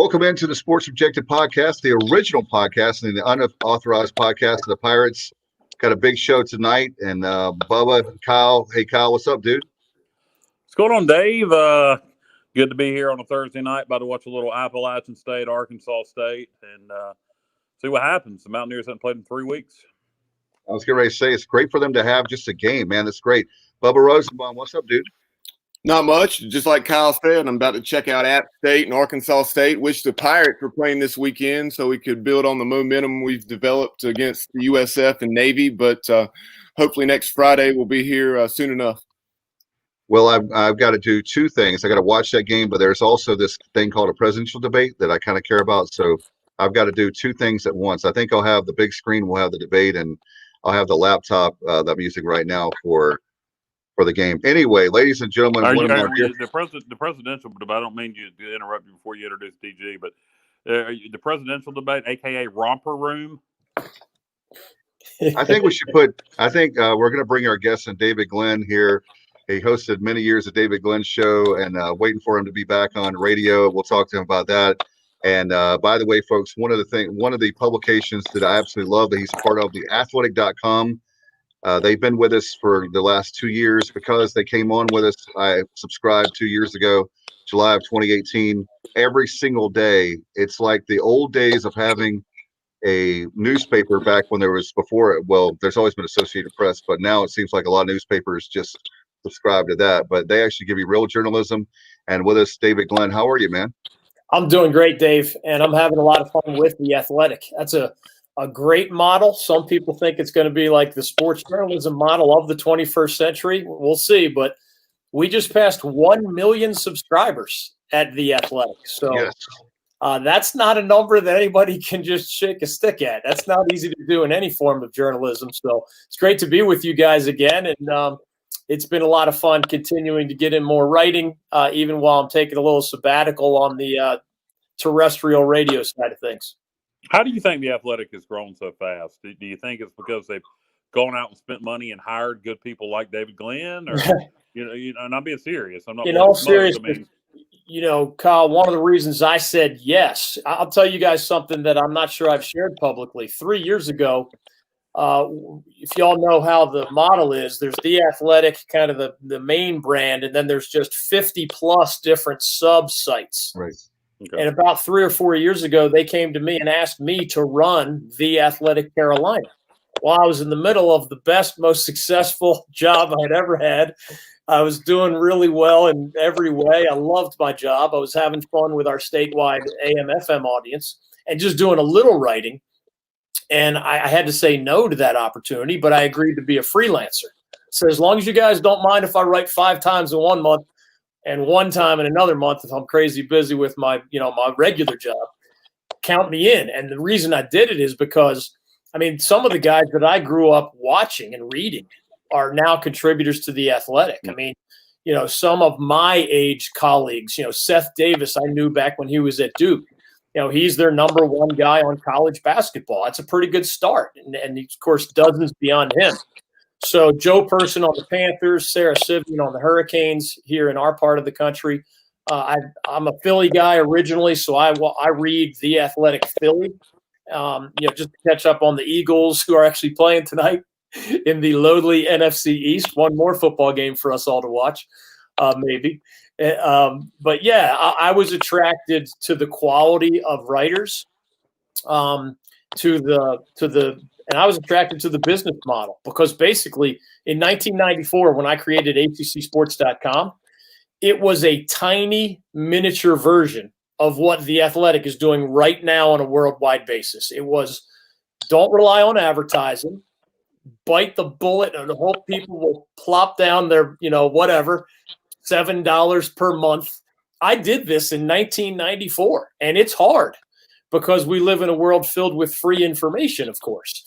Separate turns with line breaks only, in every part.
Welcome into the Sports Objective podcast, the original podcast and the unauthorized podcast of the Pirates. Got a big show tonight, and Bubba, Kyle. Hey, Kyle, what's up, dude?
What's going on, Dave? Good to be here on a Thursday night. About to watch a little Appalachian State, Arkansas State, and see what happens. The Mountaineers haven't played in 3 weeks.
I was getting ready to say it's great for them to have just a game, man. That's great. Bubba Rosenbaum, what's up, dude?
Not much. Just like Kyle said, I'm about to check out App State and Arkansas State. Wish the Pirates were playing this weekend so we could build on the momentum we've developed against the USF and Navy. But hopefully next Friday we'll be here soon enough.
Well, I've got to do two things. I got to watch that game, but there's also this thing called a presidential debate that I kind of care about. So I've got to do two things at once. I think I'll have the big screen, we'll have the debate, and I'll have the laptop that I'm using right now for the game. Anyway, ladies and gentlemen,
the presidential debate. I don't mean to interrupt you before you introduce DG, but the presidential debate, aka Romper Room.
I think we should put. I think we're going to bring our guest in, David Glenn here. He hosted many years of David Glenn's show, and waiting for him to be back on radio. We'll talk to him about that. And by the way, folks, one of the publications that I absolutely love that he's a part of, the athletic.com. They've been with us for the last 2 years because they came on with us. I subscribed 2 years ago, July of 2018. Every single day, it's like the old days of having a newspaper back when there was before. Well, there's always been Associated Press, but now it seems like a lot of newspapers just subscribe to that. But they actually give you real journalism. And with us, David Glenn. How are you, man?
I'm doing great, Dave, and I'm having a lot of fun with The Athletic. That's a great model. Some people think it's going to be like the sports journalism model of the 21st century. We'll see, but we just passed 1 million subscribers at The Athletic. So yes. That's not a number that anybody can just shake a stick at. That's not easy to do in any form of journalism. So it's great to be with you guys again. And it's been a lot of fun continuing to get in more writing, even while I'm taking a little sabbatical on the terrestrial radio side of things.
How do you think The Athletic has grown so fast? Do you think it's because they've gone out and spent money and hired good people like David Glenn? Or, and I'm being serious. I'm not. In all seriousness,
Kyle, one of the reasons I said yes, I'll tell you guys something that I'm not sure I've shared publicly. 3 years ago, if y'all know how the model is, there's The Athletic, kind of the main brand, and then there's just 50+ different sub-sites.
Right.
Okay. And about 3 or 4 years ago, they came to me and asked me to run The Athletic Carolina. Well, I was in the middle of the best, most successful job I'd ever had. I was doing really well in every way. I loved my job. I was having fun with our statewide AM/FM audience and just doing a little writing. And I had to say no to that opportunity, but I agreed to be a freelancer. So as long as you guys don't mind if I write 5 times in 1 month, and 1 time in another month, if I'm crazy busy with my regular job, count me in. And the reason I did it is because, some of the guys that I grew up watching and reading are now contributors to The Athletic. Some of my age colleagues, Seth Davis, I knew back when he was at Duke. He's their number 1 guy on college basketball. That's a pretty good start. And of course, dozens beyond him. So Joe Person on the Panthers, Sarah Sivian on the Hurricanes here in our part of the country. I'm a Philly guy originally, so I read The Athletic Philly, just to catch up on the Eagles, who are actually playing tonight in the lowly NFC East. One more football game for us all to watch, maybe. But yeah, I was attracted to the quality of writers, and I was attracted to the business model because basically in 1994, when I created ACCsports.com, it was a tiny miniature version of what The Athletic is doing right now on a worldwide basis. It was, don't rely on advertising, bite the bullet and hope people will plop down their, whatever, $7 per month. I did this in 1994, and it's hard because we live in a world filled with free information, of course.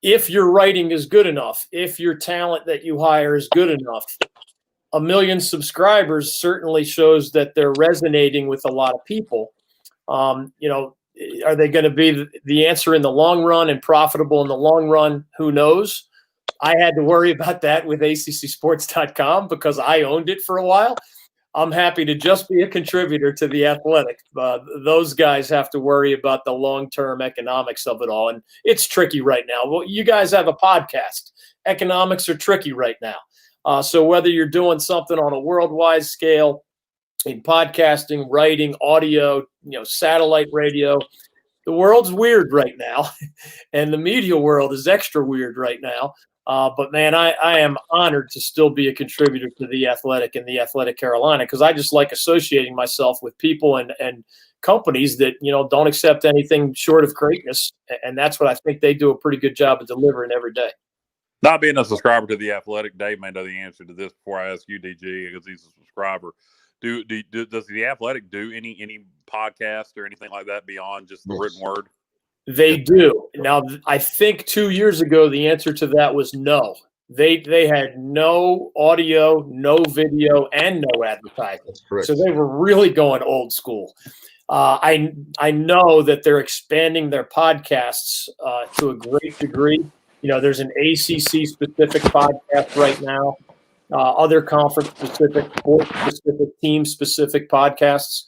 If your writing is good enough, if your talent that you hire is good enough, 1 million subscribers certainly shows that they're resonating with a lot of people. Are they going to be the answer in the long run and profitable in the long run? Who knows? I had to worry about that with ACCsports.com because I owned it for a while. I'm happy to just be a contributor to The Athletic. Those guys have to worry about the long-term economics of it all. And it's tricky right now. Well, you guys have a podcast. Economics are tricky right now. So whether you're doing something on a worldwide scale in podcasting, writing, audio, satellite radio, the world's weird right now. And the media world is extra weird right now. But man, I am honored to still be a contributor to The Athletic and The Athletic Carolina, because I just like associating myself with people and companies that, don't accept anything short of greatness. And that's what I think they do a pretty good job of delivering every day.
Not being a subscriber to The Athletic, Dave may know the answer to this before I ask you, DG, because he's a subscriber. Does The Athletic do any podcast or anything like that beyond just the written word?
They do. Now, I think 2 years ago, the answer to that was no. They had no audio, no video, and no advertising. So they were really going old school. I know that they're expanding their podcasts to a great degree. There's an ACC-specific podcast right now, other conference-specific, sport-specific, team-specific podcasts.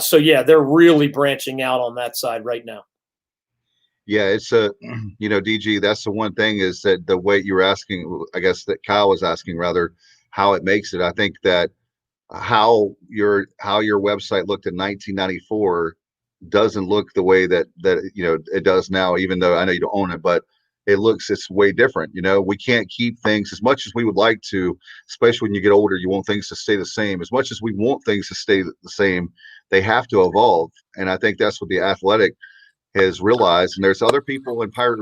So, yeah, they're really branching out on that side right now.
Yeah, it's DG, that's the one thing is that the way you were asking, I guess that Kyle was asking rather, how it makes it. I think that how your website looked in 1994 doesn't look the way that it does now, even though I know you don't own it, but it's way different. We can't keep things as much as we would like to, especially when you get older. You want things to stay the same. As much as we want things to stay the same, they have to evolve. And I think that's what The Athletic has realized. And there's other people in pirate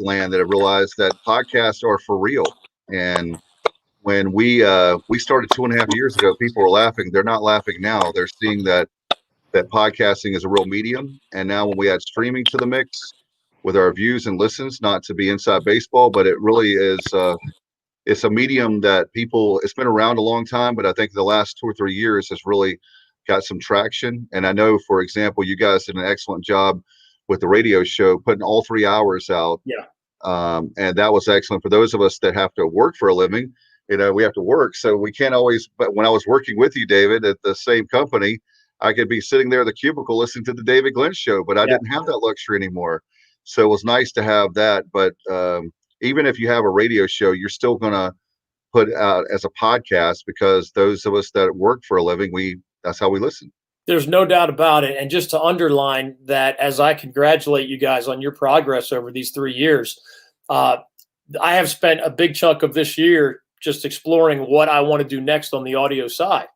land that have realized that podcasts are for real. And when we started 2.5 years ago, people were laughing. They're not laughing now. They're seeing that podcasting is a real medium. And now when we add streaming to the mix with our views and listens, not to be inside baseball, but it really is it's a medium that it's been around a long time, but I think the last 2 or 3 years has really got some traction. And I know, for example, you guys did an excellent job with the radio show, putting all 3 hours out.
Yeah.
And that was excellent for those of us that have to work for a living. We have to work, so we can't always. But when I was working with you, David, at the same company, I could be sitting there in the cubicle listening to the David Glenn show, but I didn't have that luxury anymore. So it was nice to have that. But even if you have a radio show, you're still going to put out as a podcast, because those of us that work for a living, that's how we listen.
There's no doubt about it. And just to underline that, as I congratulate you guys on your progress over these 3 years, I have spent a big chunk of this year just exploring what I want to do next on the audio side.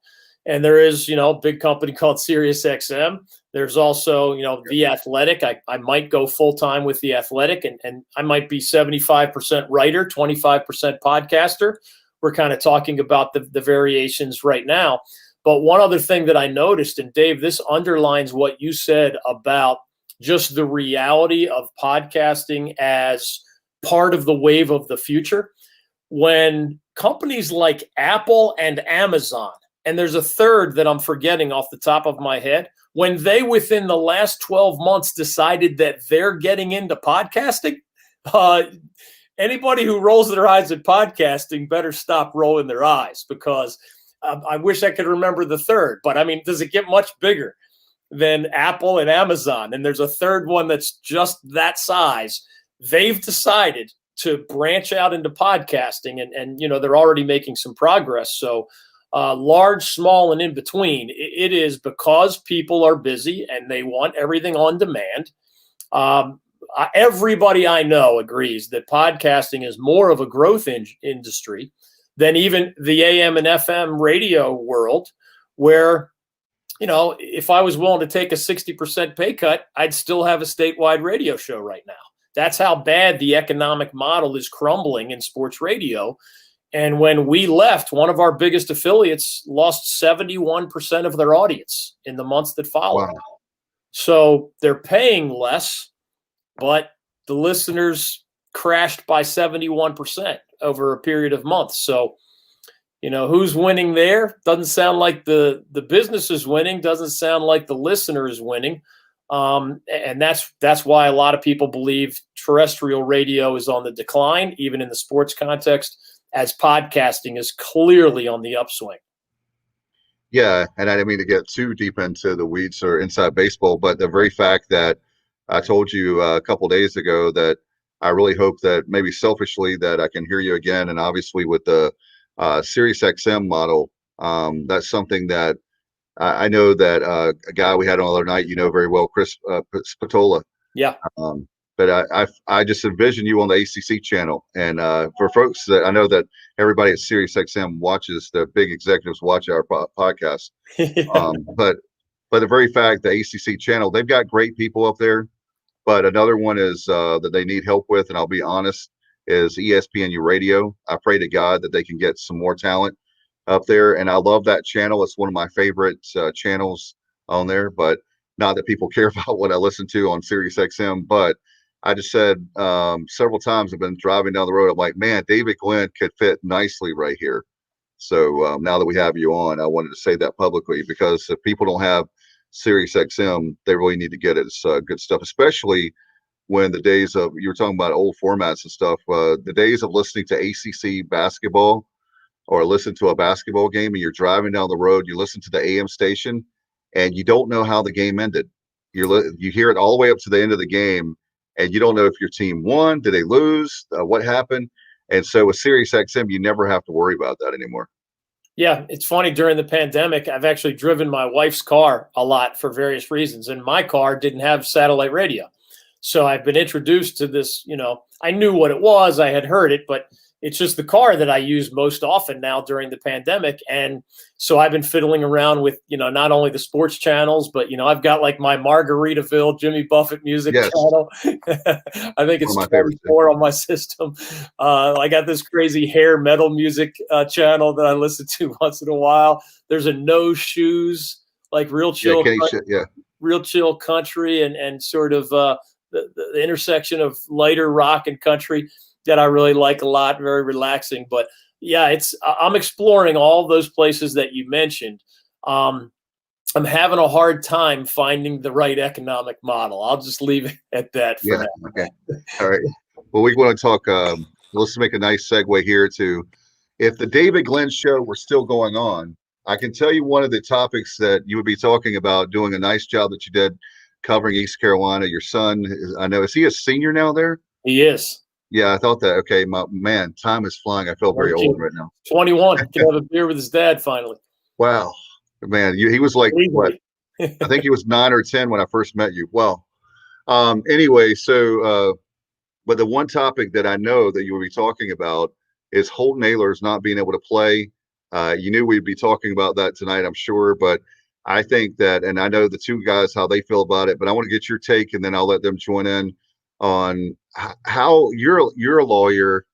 And there is, a big company called SiriusXM. There's also, The Athletic. I might go full-time with The Athletic, and I might be 75% writer, 25% podcaster. We're kind of talking about the variations right now. But one other thing that I noticed, and Dave, this underlines what you said about just the reality of podcasting as part of the wave of the future. When companies like Apple and Amazon, and there's a third that I'm forgetting off the top of my head, when they within the last 12 months decided that they're getting into podcasting, anybody who rolls their eyes at podcasting better stop rolling their eyes, because I wish I could remember the third. But I mean, does it get much bigger than Apple and Amazon? And there's a third one that's just that size. They've decided to branch out into podcasting, and they're already making some progress. So large, small, and in between, it is because people are busy and they want everything on demand. Everybody I know agrees that podcasting is more of a growth industry than even the AM and FM radio world, where, if I was willing to take a 60% pay cut, I'd still have a statewide radio show right now. That's how bad the economic model is crumbling in sports radio. And when we left, one of our biggest affiliates lost 71% of their audience in the months that followed. Wow. So they're paying less, but the listeners crashed by 71% over a period of months. So, who's winning there? Doesn't sound like the business is winning. Doesn't sound like the listener is winning. And that's why a lot of people believe terrestrial radio is on the decline, even in the sports context, as podcasting is clearly on the upswing.
Yeah, and I didn't mean to get too deep into the weeds or inside baseball, but the very fact that I told you a couple days ago that I really hope that maybe selfishly that I can hear you again, and obviously with the Sirius XM model, that's something that I know that a guy we had on the other night, you know very well, Chris Spatola.
Yeah.
But I just envision you on the ACC channel, and for folks that I know that everybody at Sirius XM watches, the big executives watch our podcast. But the very fact the ACC channel, they've got great people up there. But another one is that they need help with, and I'll be honest, is ESPNU Radio. I pray to God that they can get some more talent up there, and I love that channel. It's one of my favorite channels on there. But not that people care about what I listen to on Sirius XM, but I just said several times I've been driving down the road. I'm like, man, David Glenn could fit nicely right here. So now that we have you on, I wanted to say that publicly, because if people don't have Sirius XM, they really need to get it. It's good stuff, especially when the days of, you were talking about old formats and stuff, the days of listening to ACC basketball or listen to a basketball game and you're driving down the road, you listen to the AM station and you don't know how the game ended. You hear it all the way up to the end of the game and you don't know if your team won, did they lose, what happened. And so with Sirius XM, you never have to worry about that anymore.
Yeah, it's funny, during the pandemic, I've actually driven my wife's car a lot for various reasons, and my car didn't have satellite radio. So I've been introduced to this, I knew what it was, I had heard it, but it's just the car that I use most often now during the pandemic. And so I've been fiddling around with, not only the sports channels, but, I've got like my Margaritaville Jimmy Buffett music channel. I think it's 24 on my system. I got this crazy hair metal music channel that I listen to once in a while. There's a No Shoes, like real chill, real chill country and sort of the intersection of lighter rock and country that I really like a lot, very relaxing. But yeah, I'm exploring all those places that you mentioned. I'm having a hard time finding the right economic model. I'll just leave it at that for now.
Okay. All right. Well, we want to talk, let's make a nice segue here to, if the David Glenn show were still going on, I can tell you one of the topics that you would be talking about, doing a nice job that you did covering East Carolina. Your son, I know, is he a senior now there?
He is.
Yeah, I thought that. Okay, man, time is flying. I feel very old right now.
21. Can have a beer with his dad finally.
Wow, man, he was like what? I think he was 9 or 10 when I first met you. Well, anyway, so but the one topic that I know that you will be talking about is Holton Ahlers not being able to play. You knew we'd be talking about that tonight, I'm sure, but I think that, and I know the two guys how they feel about it, but I want to get your take, and then I'll let them join in on how you're a lawyer,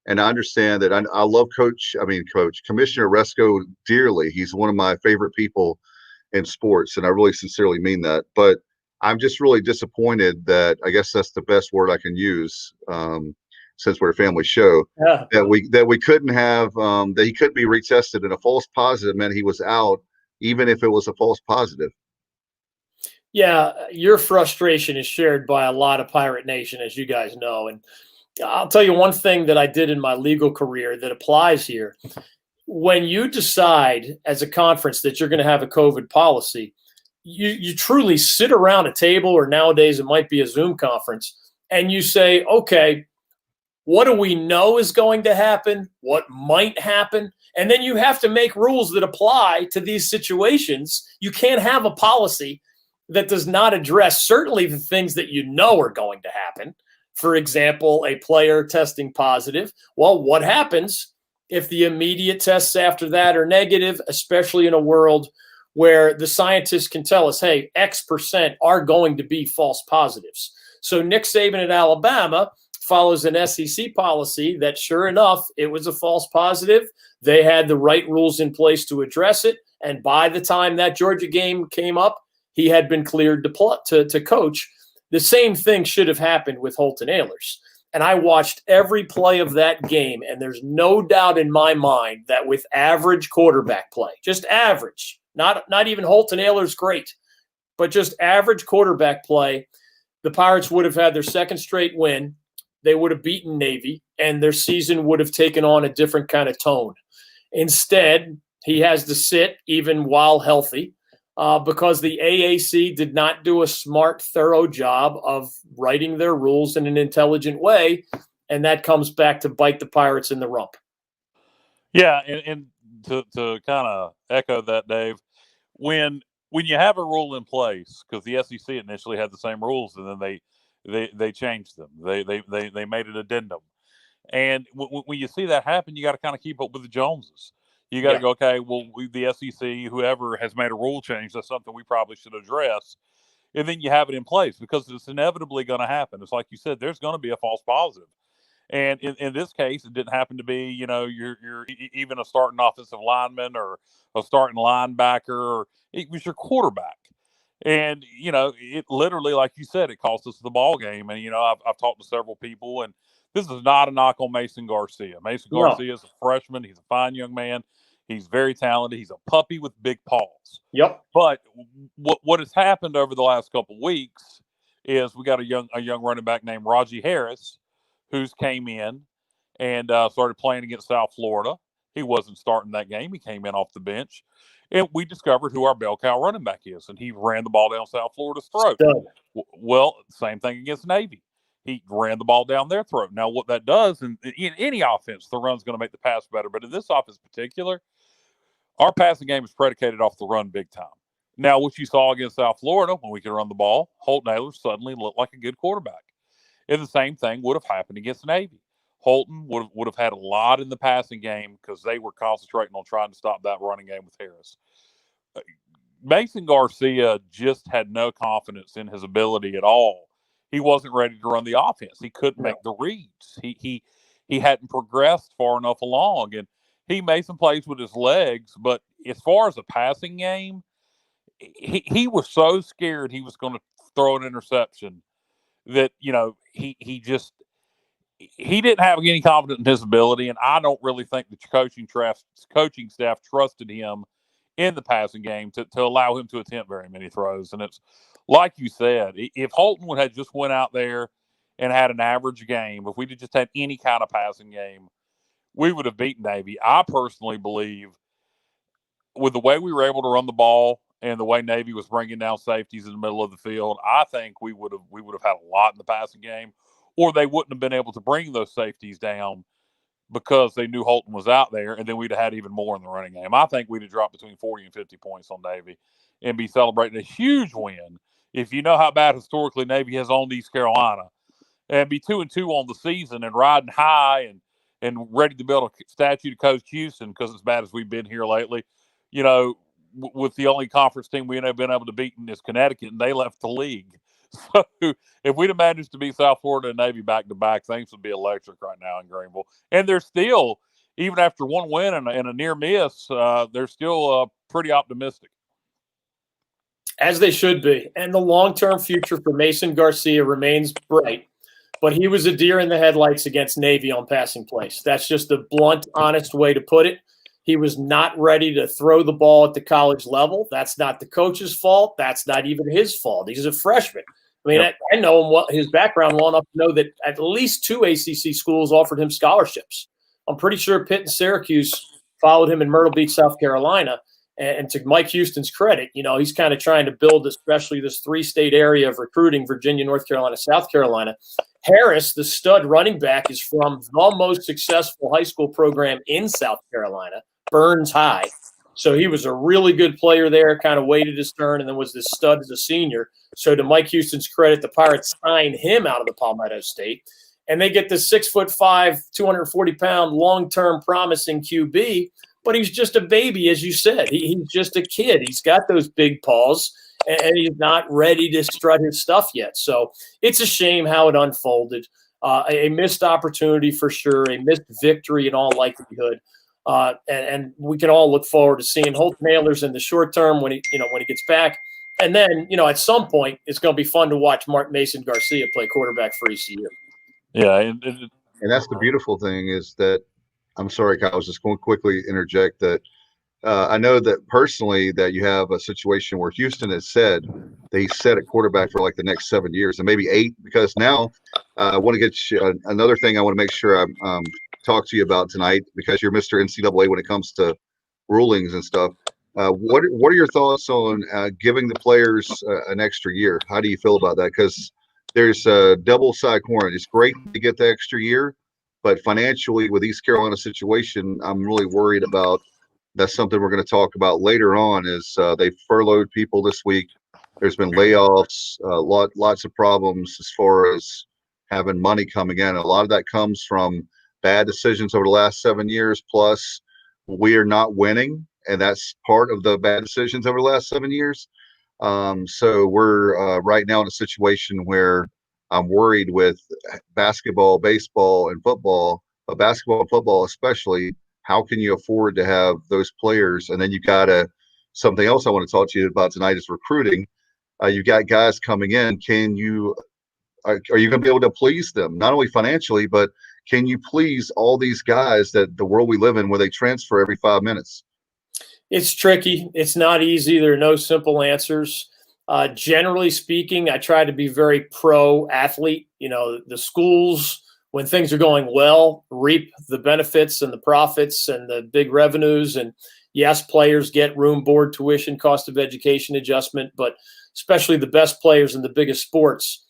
and I understand that I love Commissioner Resco dearly. He's one of my favorite people in sports, and I really sincerely mean that. But I'm just really disappointed that, I guess that's the best word I can use, since we're a family show, that we couldn't have that he couldn't be retested, and a false positive meant he was out, even if it was a false positive.
Yeah, your frustration is shared by a lot of Pirate Nation, as you guys know. And I'll tell you one thing that I did in my legal career that applies here. When you decide as a conference that you're going to have a COVID policy, you truly sit around a table, or nowadays it might be a Zoom conference, and you say, okay, what do we know is going to happen? What might happen? And then you have to make rules that apply to these situations. You can't have a policy that does not address certainly the things that you know are going to happen. For example, a player testing positive. Well, what happens if the immediate tests after that are negative, especially in a world where the scientists can tell us, hey, X% are going to be false positives. So Nick Saban at Alabama follows an SEC policy that, sure enough, it was a false positive. They had the right rules in place to address it. And by the time that Georgia game came up, he had been cleared to coach. The same thing should have happened with Holton Ahlers. And I watched every play of that game, and there's no doubt in my mind that with average quarterback play, just average, not even Holton Ahlers great, but just average quarterback play, the Pirates would have had their second straight win. They would have beaten Navy, and their season would have taken on a different kind of tone. Instead, He has to sit even while healthy because the AAC did not do a smart, thorough job of writing their rules in an intelligent way, and that comes back to bite the Pirates in the rump.
Yeah, and to kind of echo that, Dave, when you have a rule in place, because the SEC initially had the same rules, and then they changed them. They made an addendum, and when you see that happen, you got to kind of keep up with the Joneses. You got to go, okay, well, the SEC, whoever has made a rule change, that's something we probably should address, and then you have it in place because it's inevitably going to happen. It's like you said, there's going to be a false positive. And in this case, it didn't happen to be, you're even a starting offensive lineman or a starting linebacker, or it was your quarterback. And, it literally, like you said, it cost us the ball game. And, I've talked to several people, and this is not a knock on Mason Garcia. Mason Garcia is a freshman. He's a fine young man. He's very talented. He's a puppy with big paws.
Yep.
But what has happened over the last couple of weeks is we got a young running back named Raji Harris, who's came in and started playing against South Florida. He wasn't starting that game. He came in off the bench. And we discovered who our bell cow running back is, and he ran the ball down South Florida's throat. Well, same thing against Navy. He ran the ball down their throat. Now, what that does, in any offense, the run's going to make the pass better. But in this offense in particular, our passing game is predicated off the run big time. Now, what you saw against South Florida, when we could run the ball, Holt Naylor suddenly looked like a good quarterback. And the same thing would have happened against Navy. Holton would have had a lot in the passing game because they were concentrating on trying to stop that running game with Harris. Mason Garcia just had no confidence in his ability at all. He wasn't ready to run the offense. He couldn't make the reads. He hadn't progressed far enough along, and he made some plays with his legs. But as far as a passing game, he was so scared he was going to throw an interception that he didn't have any confidence in his ability, and I don't really think the coaching staff trusted him in the passing game to allow him to attempt very many throws. And it's like you said, if Holton would have just went out there and had an average game, if we just had any kind of passing game, we would have beaten Navy. I personally believe with the way we were able to run the ball and the way Navy was bringing down safeties in the middle of the field, I think we would have had a lot in the passing game, or they wouldn't have been able to bring those safeties down because they knew Holton was out there, and then we'd have had even more in the running game. I think we'd have dropped between 40 and 50 points on Navy and be celebrating a huge win. If you know how bad historically Navy has owned East Carolina, and be 2-2 on the season and riding high and ready to build a statue to Coach Houston because as bad as we've been here lately, with the only conference team we have been able to beat in is Connecticut, and they left the league. So if we'd have managed to beat South Florida and Navy back-to-back, things would be electric right now in Greenville. And they're still, even after one win and a near miss, they're still pretty optimistic.
As they should be. And the long-term future for Mason Garcia remains bright. But he was a deer in the headlights against Navy on passing plays. That's just a blunt, honest way to put it. He was not ready to throw the ball at the college level. That's not the coach's fault. That's not even his fault. He's a freshman. I mean, I know him his background well enough to know that at least 2 ACC schools offered him scholarships. I'm pretty sure Pitt and Syracuse followed him in Myrtle Beach, South Carolina. And to Mike Houston's credit, he's kind of trying to build especially this 3-state area of recruiting, Virginia, North Carolina, South Carolina. Harris, the stud running back, is from the most successful high school program in South Carolina, Burns High. So he was a really good player there, kind of waited his turn, and then was this stud as a senior. So to Mike Houston's credit, the Pirates signed him out of the Palmetto State. And they get this 6'5", 240-pound, long-term promising QB, but he's just a baby, as you said. He's just a kid. He's got those big paws, and he's not ready to strut his stuff yet. So it's a shame how it unfolded. A missed opportunity for sure, a missed victory in all likelihood. And we can all look forward to seeing Holt Naylor's in the short term when he gets back. And then, at some point, it's going to be fun to watch Mason Garcia play quarterback for ECU.
Yeah.
And that's the beautiful thing is that, I'm sorry, Kyle, I was just going to quickly interject that I know that personally that you have a situation where Houston has said that he's set at quarterback for like the next 7 years and maybe 8, because now I want to get you another thing I want to make sure I talk to you about tonight, because you're Mr. NCAA when it comes to rulings and stuff. What are your thoughts on giving the players an extra year? How do you feel about that? Because there's a double-sided coin. It's great to get the extra year, but financially with East Carolina situation, I'm really worried about. That's something we're going to talk about later on. Is they furloughed people this week. There's been layoffs, lots of problems as far as having money coming in. A lot of that comes from bad decisions over the last 7 years. Plus, we are not winning, and that's part of the bad decisions over the last 7 years. So we're right now in a situation where I'm worried with basketball, baseball, and football, but basketball and football especially. How can you afford to have those players? And then you got something else I want to talk to you about tonight is recruiting. You got guys coming in. Are you going to be able to please them, not only financially, but can you please all these guys that the world we live in where they transfer every 5 minutes?
It's tricky. It's not easy. There are no simple answers. Generally speaking, I try to be very pro-athlete. The schools, when things are going well, reap the benefits and the profits and the big revenues. And yes, players get room, board, tuition, cost of education adjustment, but especially the best players in the biggest sports,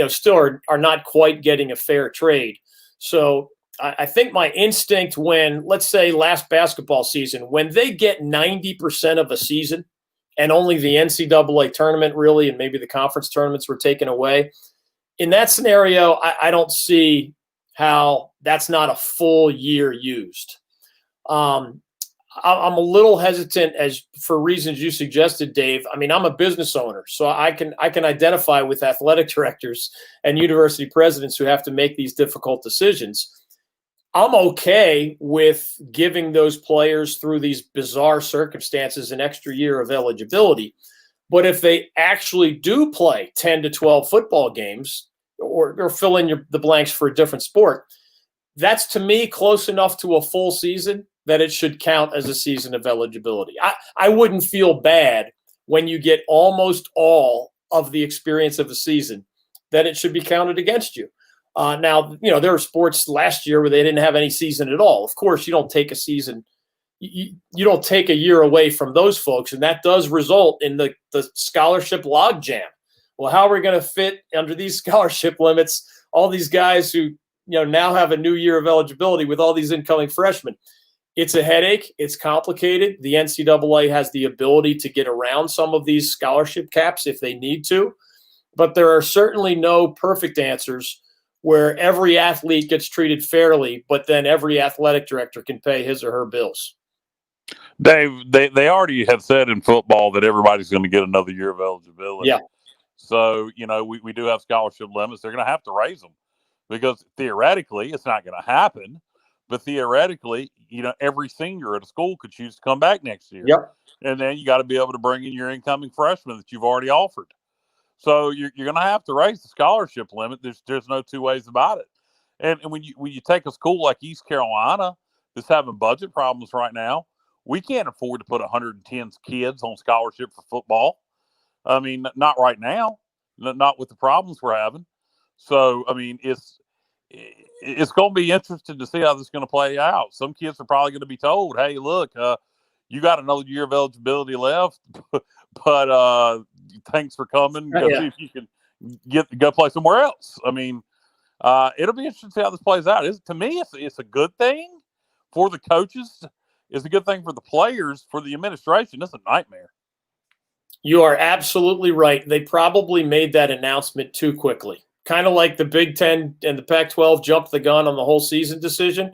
still are not quite getting a fair trade. So I think my instinct when, let's say last basketball season, when they get 90% of a season and only the NCAA tournament really, and maybe the conference tournaments were taken away, in that scenario, I don't see how that's not a full year used. I'm a little hesitant as for reasons you suggested, Dave. I mean, I'm a business owner, so I can identify with athletic directors and university presidents who have to make these difficult decisions. I'm okay with giving those players through these bizarre circumstances an extra year of eligibility. But if they actually do play 10 to 12 football games or fill in the blanks for a different sport, that's to me close enough to a full season that it should count as a season of eligibility. I wouldn't feel bad when you get almost all of the experience of a season that it should be counted against you. Now, there were sports last year where they didn't have any season at all. Of course, you don't take a season. You don't take a year away from those folks, and that does result in the scholarship logjam. Well, how are we going to fit under these scholarship limits all these guys who now have a new year of eligibility with all these incoming freshmen? It's a headache. It's complicated. The NCAA has the ability to get around some of these scholarship caps if they need to, but there are certainly no perfect answers where every athlete gets treated fairly, but then every athletic director can pay his or her bills.
Dave, they already have said in football that everybody's going to get another year of eligibility.
Yeah.
So, we do have scholarship limits. They're going to have to raise them because theoretically it's not going to happen. But theoretically, every senior at a school could choose to come back next year.
Yep.
And then you got to be able to bring in your incoming freshmen that you've already offered. So you're going to have to raise the scholarship limit. There's no two ways about it. And when you take a school like East Carolina that's having budget problems right now, we can't afford to put 110 kids on scholarship for football. I mean, not right now, not with the problems we're having. So, I mean, it's going to be interesting to see how this is going to play out. Some kids are probably going to be told, hey, look, you got another year of eligibility left, but thanks for coming. Go see if you can go play somewhere else. I mean, it'll be interesting to see how this plays out. To me, it's a good thing for the coaches. It's a good thing for the players. For the administration, it's a nightmare.
You are absolutely right. They probably made that announcement too quickly. Kind of like the Big Ten and the Pac-12 jumped the gun on the whole season decision.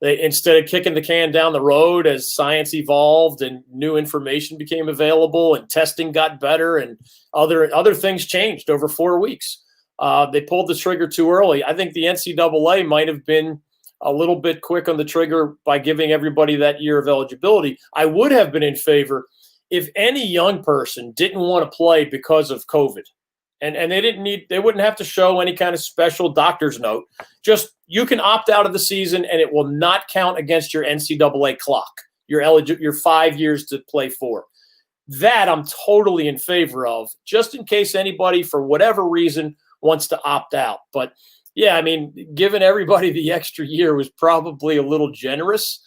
They, instead of kicking the can down the road as science evolved and new information became available and testing got better and other things changed over 4 weeks, they pulled the trigger too early. I think the NCAA might have been a little bit quick on the trigger by giving everybody that year of eligibility. I would have been in favor if any young person didn't want to play because of COVID. And they wouldn't have to show any kind of special doctor's note. Just you can opt out of the season and it will not count against your NCAA clock, your 5 years to play for. That I'm totally in favor of, just in case anybody, for whatever reason, wants to opt out. But yeah, I mean, giving everybody the extra year was probably a little generous.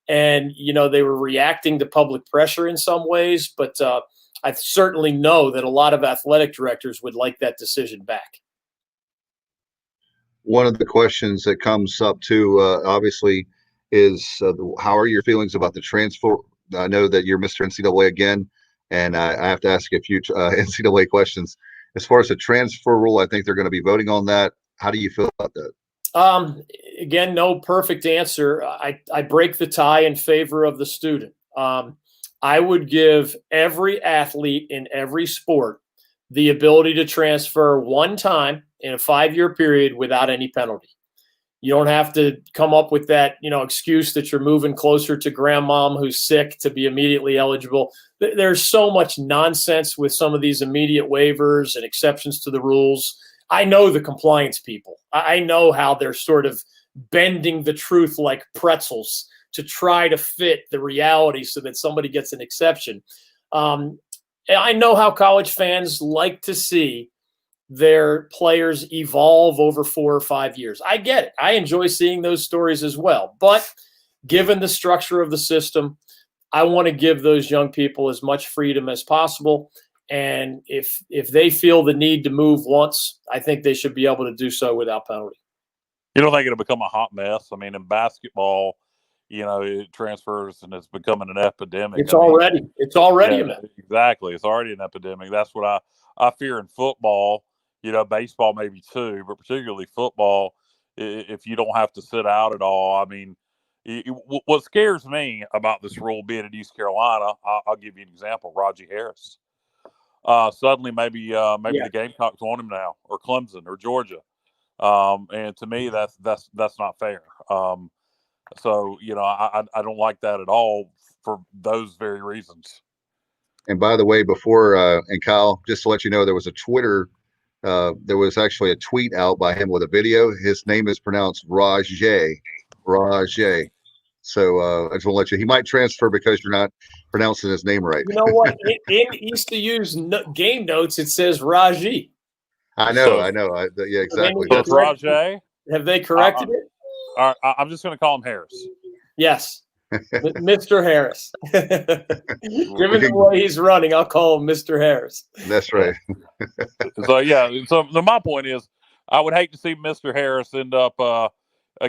And, they were reacting to public pressure in some ways, but I certainly know that a lot of athletic directors would like that decision back.
One of the questions that comes up too, obviously, is how are your feelings about the transfer? I know that you're Mr. NCAA again, and I have to ask you a few NCAA questions. As far as the transfer rule, I think they're going to be voting on that. How do you feel about that?
Again, no perfect answer. I break the tie in favor of the student. I would give every athlete in every sport the ability to transfer one time in a 5-year period without any penalty. You don't have to come up with that, excuse that you're moving closer to grandmom who's sick to be immediately eligible. There's so much nonsense with some of these immediate waivers and exceptions to the rules. I know the compliance people. I know how they're sort of bending the truth like pretzels to try to fit the reality so that somebody gets an exception. I know how college fans like to see their players evolve over 4 or 5 years. I get it. I enjoy seeing those stories as well. But given the structure of the system, I want to give those young people as much freedom as possible. And if they feel the need to move once, I think they should be able to do so without penalty.
You don't think it'll become a hot mess? I mean, in basketball, it transfers and it's becoming an epidemic.
It's already a mess.
Exactly. It's already an epidemic. That's what I fear in football. Baseball maybe too, but particularly football, if you don't have to sit out at all. I mean, what scares me about this rule being in East Carolina, I'll give you an example. Raji Harris. Suddenly, maybe the Gamecocks want him now, or Clemson, or Georgia, and to me, that's not fair. So I don't like that at all for those very reasons.
And by the way, before and Kyle, just to let you know, there was a Twitter. There was actually a tweet out by him with a video. His name is pronounced Rajay. So I just want to let you. He might transfer because you're not pronouncing his name right.
You know what? In ECU's game notes, it says Raji.
I know. Yeah, exactly.
So it's Rajay.
Have they corrected it?
All right, I'm just going to call him Harris.
Yes. Mr. Harris. Given the way he's running, I'll call him Mr. Harris.
That's right.
So my point is, I would hate to see Mr. Harris end up a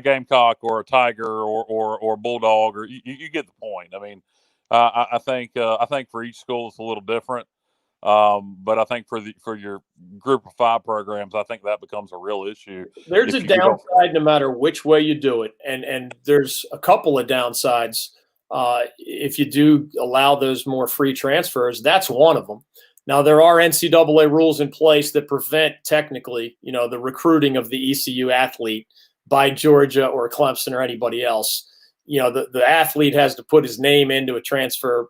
Gamecock or a Tiger or Bulldog, or you get the point. I mean, I think for each school it's a little different, but I think for your group of 5 programs, I think that becomes a real issue.
There's a downside no matter which way you do it, and there's a couple of downsides if you do allow those more free transfers. That's one of them. Now, there are NCAA rules in place that prevent technically, the recruiting of the ECU athlete by Georgia or Clemson or anybody else. The athlete has to put his name into a transfer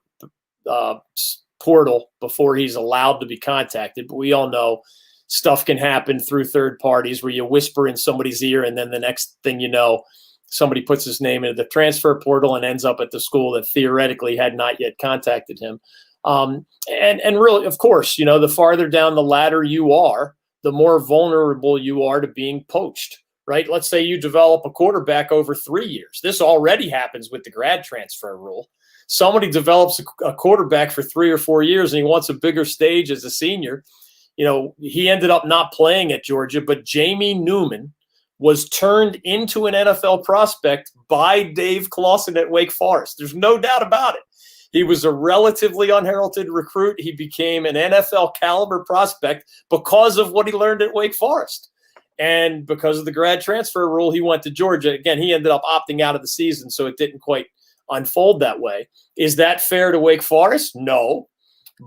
portal before he's allowed to be contacted. But we all know stuff can happen through third parties where you whisper in somebody's ear, and then the next thing you know, somebody puts his name into the transfer portal and ends up at the school that theoretically had not yet contacted him. And really, of course, the farther down the ladder you are, the more vulnerable you are to being poached, right? Let's say you develop a quarterback over 3 years. This already happens with the grad transfer rule. Somebody develops a quarterback for 3 or 4 years and he wants a bigger stage as a senior. He ended up not playing at Georgia, but Jamie Newman was turned into an NFL prospect by Dave Clawson at Wake Forest. There's no doubt about it. He was a relatively unheralded recruit. He became an NFL caliber prospect because of what he learned at Wake Forest. And because of the grad transfer rule, he went to Georgia. Again, he ended up opting out of the season, so it didn't quite unfold that way. Is that fair to Wake Forest? No.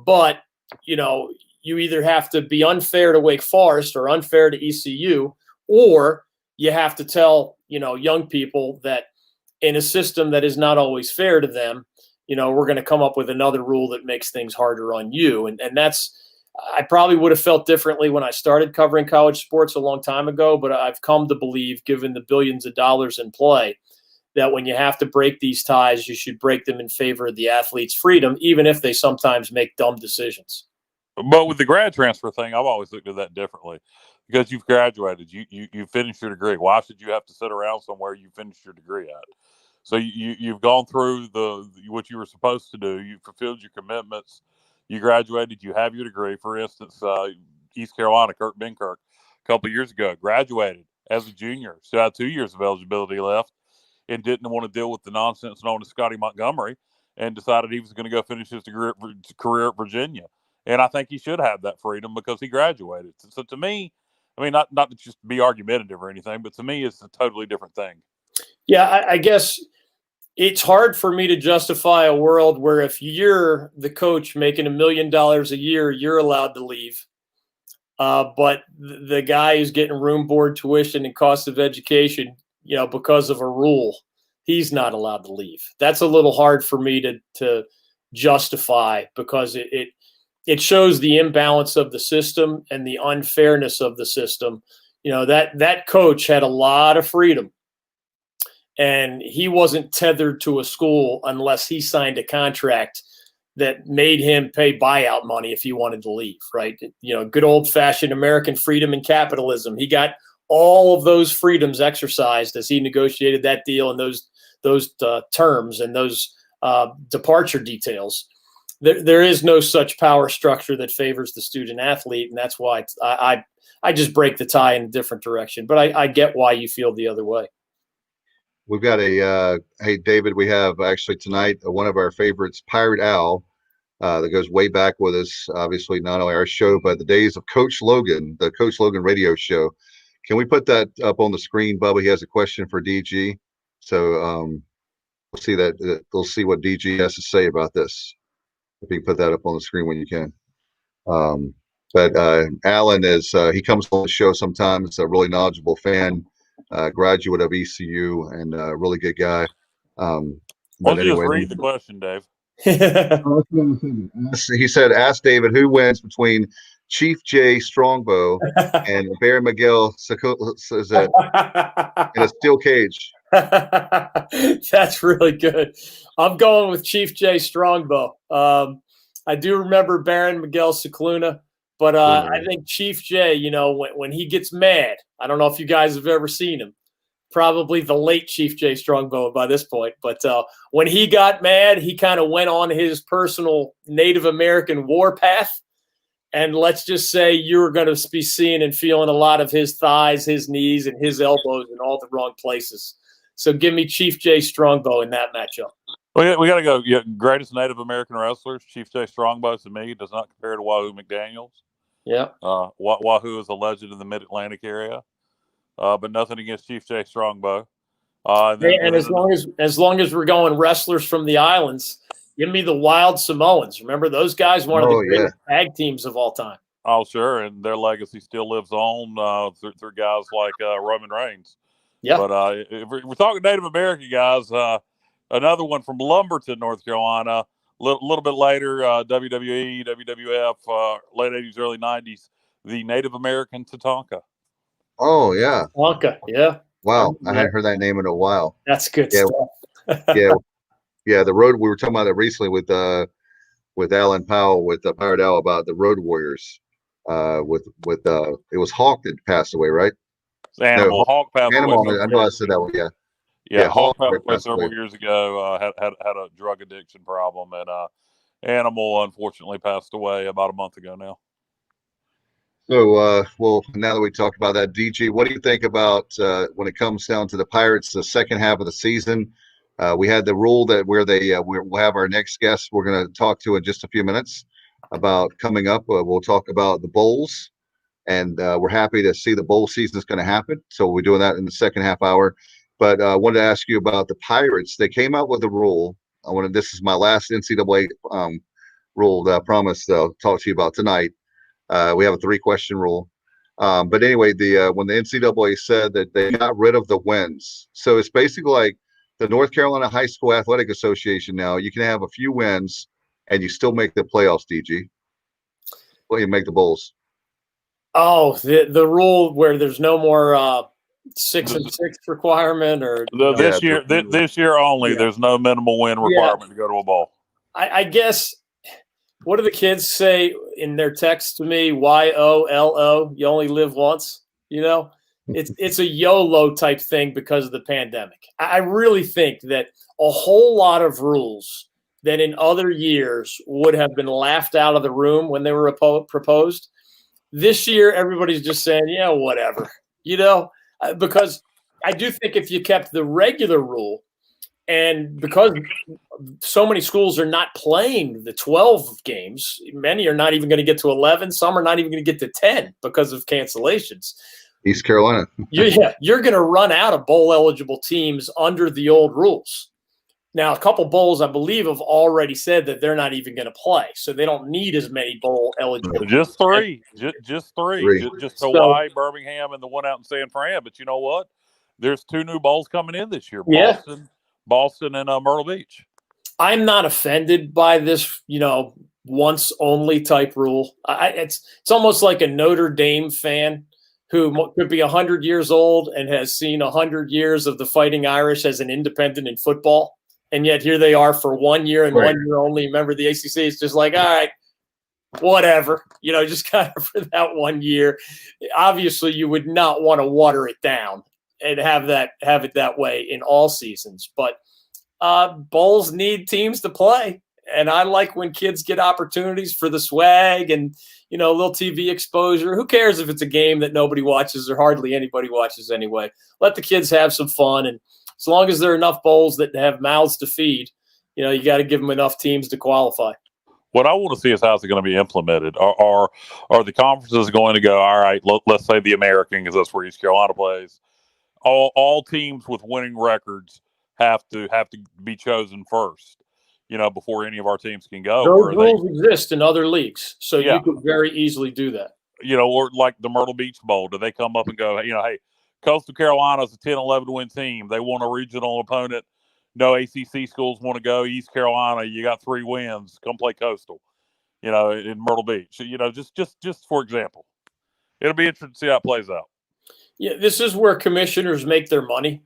But, you either have to be unfair to Wake Forest or unfair to ECU, or you have to tell, young people that in a system that is not always fair to them, we're going to come up with another rule that makes things harder on you. And that's, I probably would have felt differently when I started covering college sports a long time ago, but I've come to believe, given the billions of dollars in play, that when you have to break these ties, you should break them in favor of the athlete's freedom, even if they sometimes make dumb decisions.
But with the grad transfer thing, I've always looked at that differently, because you've graduated, you finished your degree. Why should you have to sit around somewhere you finished your degree at? So you've gone through what you were supposed to do. You fulfilled your commitments. You graduated. You have your degree. For instance, East Carolina, Kurt Benkirk, a couple of years ago, graduated as a junior. Still had 2 years of eligibility left, and didn't want to deal with the nonsense known as Scotty Montgomery, and decided he was going to go finish his career at Virginia. And I think he should have that freedom because he graduated. So to me, I mean, not to just be argumentative or anything, but to me, it's a totally different thing.
Yeah, I guess it's hard for me to justify a world where if you're the coach making $1 million a year, you're allowed to leave. But the guy who's getting room, board, tuition, and cost of education, because of a rule, he's not allowed to leave. That's a little hard for me to justify, because it shows the imbalance of the system and the unfairness of the system. That coach had a lot of freedom, and he wasn't tethered to a school unless he signed a contract that made him pay buyout money if he wanted to leave, right? Good old-fashioned American freedom and capitalism. He got all of those freedoms exercised as he negotiated that deal and those terms and those departure details. There is no such power structure that favors the student athlete, and that's why I just break the tie in a different direction. But I get why you feel the other way.
We've got hey, David, we have actually tonight one of our favorites, Pirate Al, that goes way back with us, obviously not only our show, but the days of Coach Logan, the Coach Logan radio show. Can we put that up on the screen, Bubba? He has a question for DG. So we'll see that. We'll see what DG has to say about this. If you can put that up on the screen when you can. But Alan he comes on the show sometimes, a really knowledgeable fan. Graduate of ECU and a really good guy.
Why don't you just read the question, Dave?
He said, ask David who wins between Chief J Strongbow and Barry Miguel in a steel cage.
That's really good. I'm going with Chief J Strongbow. I do remember Baron Miguel Cicluna. But I think Chief J, when he gets mad, I don't know if you guys have ever seen him, probably the late Chief J Strongbow by this point. But when he got mad, he kind of went on his personal Native American war path. And let's just say you're going to be seeing and feeling a lot of his thighs, his knees, and his elbows in all the wrong places. So give me Chief J Strongbow in that matchup.
We got to go. Yeah, greatest Native American wrestlers, Chief J Strongbow to me does not compare to Wahoo McDaniels.
Yeah.
Wahoo is a legend in the Mid-Atlantic area, but nothing against Chief J Strongbow. And
as long as we're going wrestlers from the islands, give me the Wild Samoans. Remember those guys? One of the greatest tag teams of all time.
Oh, sure, and their legacy still lives on through guys like Roman Reigns.
Yeah.
But if we're talking Native American guys, another one from Lumberton, North Carolina. Little bit later, WWE, WWF, late 80s, early 90s, the Native American Tatanka.
Oh, yeah.
Tatanka, yeah.
Wow. I hadn't heard that name in a while.
That's good stuff.
Yeah. The road, we were talking about that recently with Alan Powell, with Pirate Al, about the Road Warriors. It was Hawk that passed away, right?
Animal. Hawk passed away.
I know I said that one, yeah.
Yeah, Hawk passed away several years ago. Had a drug addiction problem, and Animal unfortunately passed away about a month ago now.
So, well, now that we talked about that, DG, what do you think about when it comes down to the Pirates, the second half of the season? We had the rule that we'll have our next guest we're going to talk to in just a few minutes about coming up. We'll talk about the bowls, and we're happy to see the bowl season is going to happen. So we're doing that in the second half hour. But I wanted to ask you about the Pirates. They came out with a rule. This is my last NCAA rule that I promised I'll talk to you about tonight. We have a 3-question rule. But anyway, when the NCAA said that they got rid of the wins, so it's basically like the North Carolina High School Athletic Association now. You can have a few wins and you still make the playoffs, DG. Well, you make the bowls.
Oh, the rule where there's no more 6 and 6 requirement, or
this year only. Yeah. There's no minimal win requirement to go to a bowl.
I guess. What do the kids say in their text to me? YOLO. You only live once. it's a YOLO type thing because of the pandemic. I really think that a whole lot of rules that in other years would have been laughed out of the room when they were proposed, this year everybody's just saying, yeah, whatever, because I do think if you kept the regular rule, and because so many schools are not playing the 12 games, many are not even going to get to 11. Some are not even going to get to 10 because of cancellations.
East Carolina.
You're going to run out of bowl eligible teams under the old rules. Now, a couple bowls, I believe, have already said that they're not even going to play, so they don't need as many bowl eligible.
Just three. Just three. Just Hawaii, Birmingham, and the one out in San Fran. But you know what? There's 2 new bowls coming in this year. Boston and Myrtle Beach. I'm
not offended by this, once only type rule. It's almost like a Notre Dame fan who could be 100 years old and has seen 100 years of the Fighting Irish as an independent in football. And yet here they are for 1 year and 1 year only. Remember, the ACC is just like, all right, whatever, just kind of for that 1 year. Obviously, you would not want to water it down and have it that way in all seasons. But bowls need teams to play. And I like when kids get opportunities for the swag and, little TV exposure. Who cares if it's a game that nobody watches or hardly anybody watches anyway? Let the kids have some fun. And as long as there are enough bowls that have mouths to feed, you got to give them enough teams to qualify. What I want to see is how it's going to be implemented. Are the conferences going to go, all right, let's say the American, because that's where East Carolina plays. All teams with winning records have to be chosen first, before any of our teams can go. Those rules exist in other leagues, so you could very easily do that.
Or like the Myrtle Beach Bowl, do they come up and go, hey, Coastal Carolina's a 10-11 win team. They want a regional opponent. No ACC schools want to go. East Carolina, you got 3 wins. Come play Coastal, in Myrtle Beach. Just for example. It'll be interesting to see how it plays out.
Yeah, this is where commissioners make their money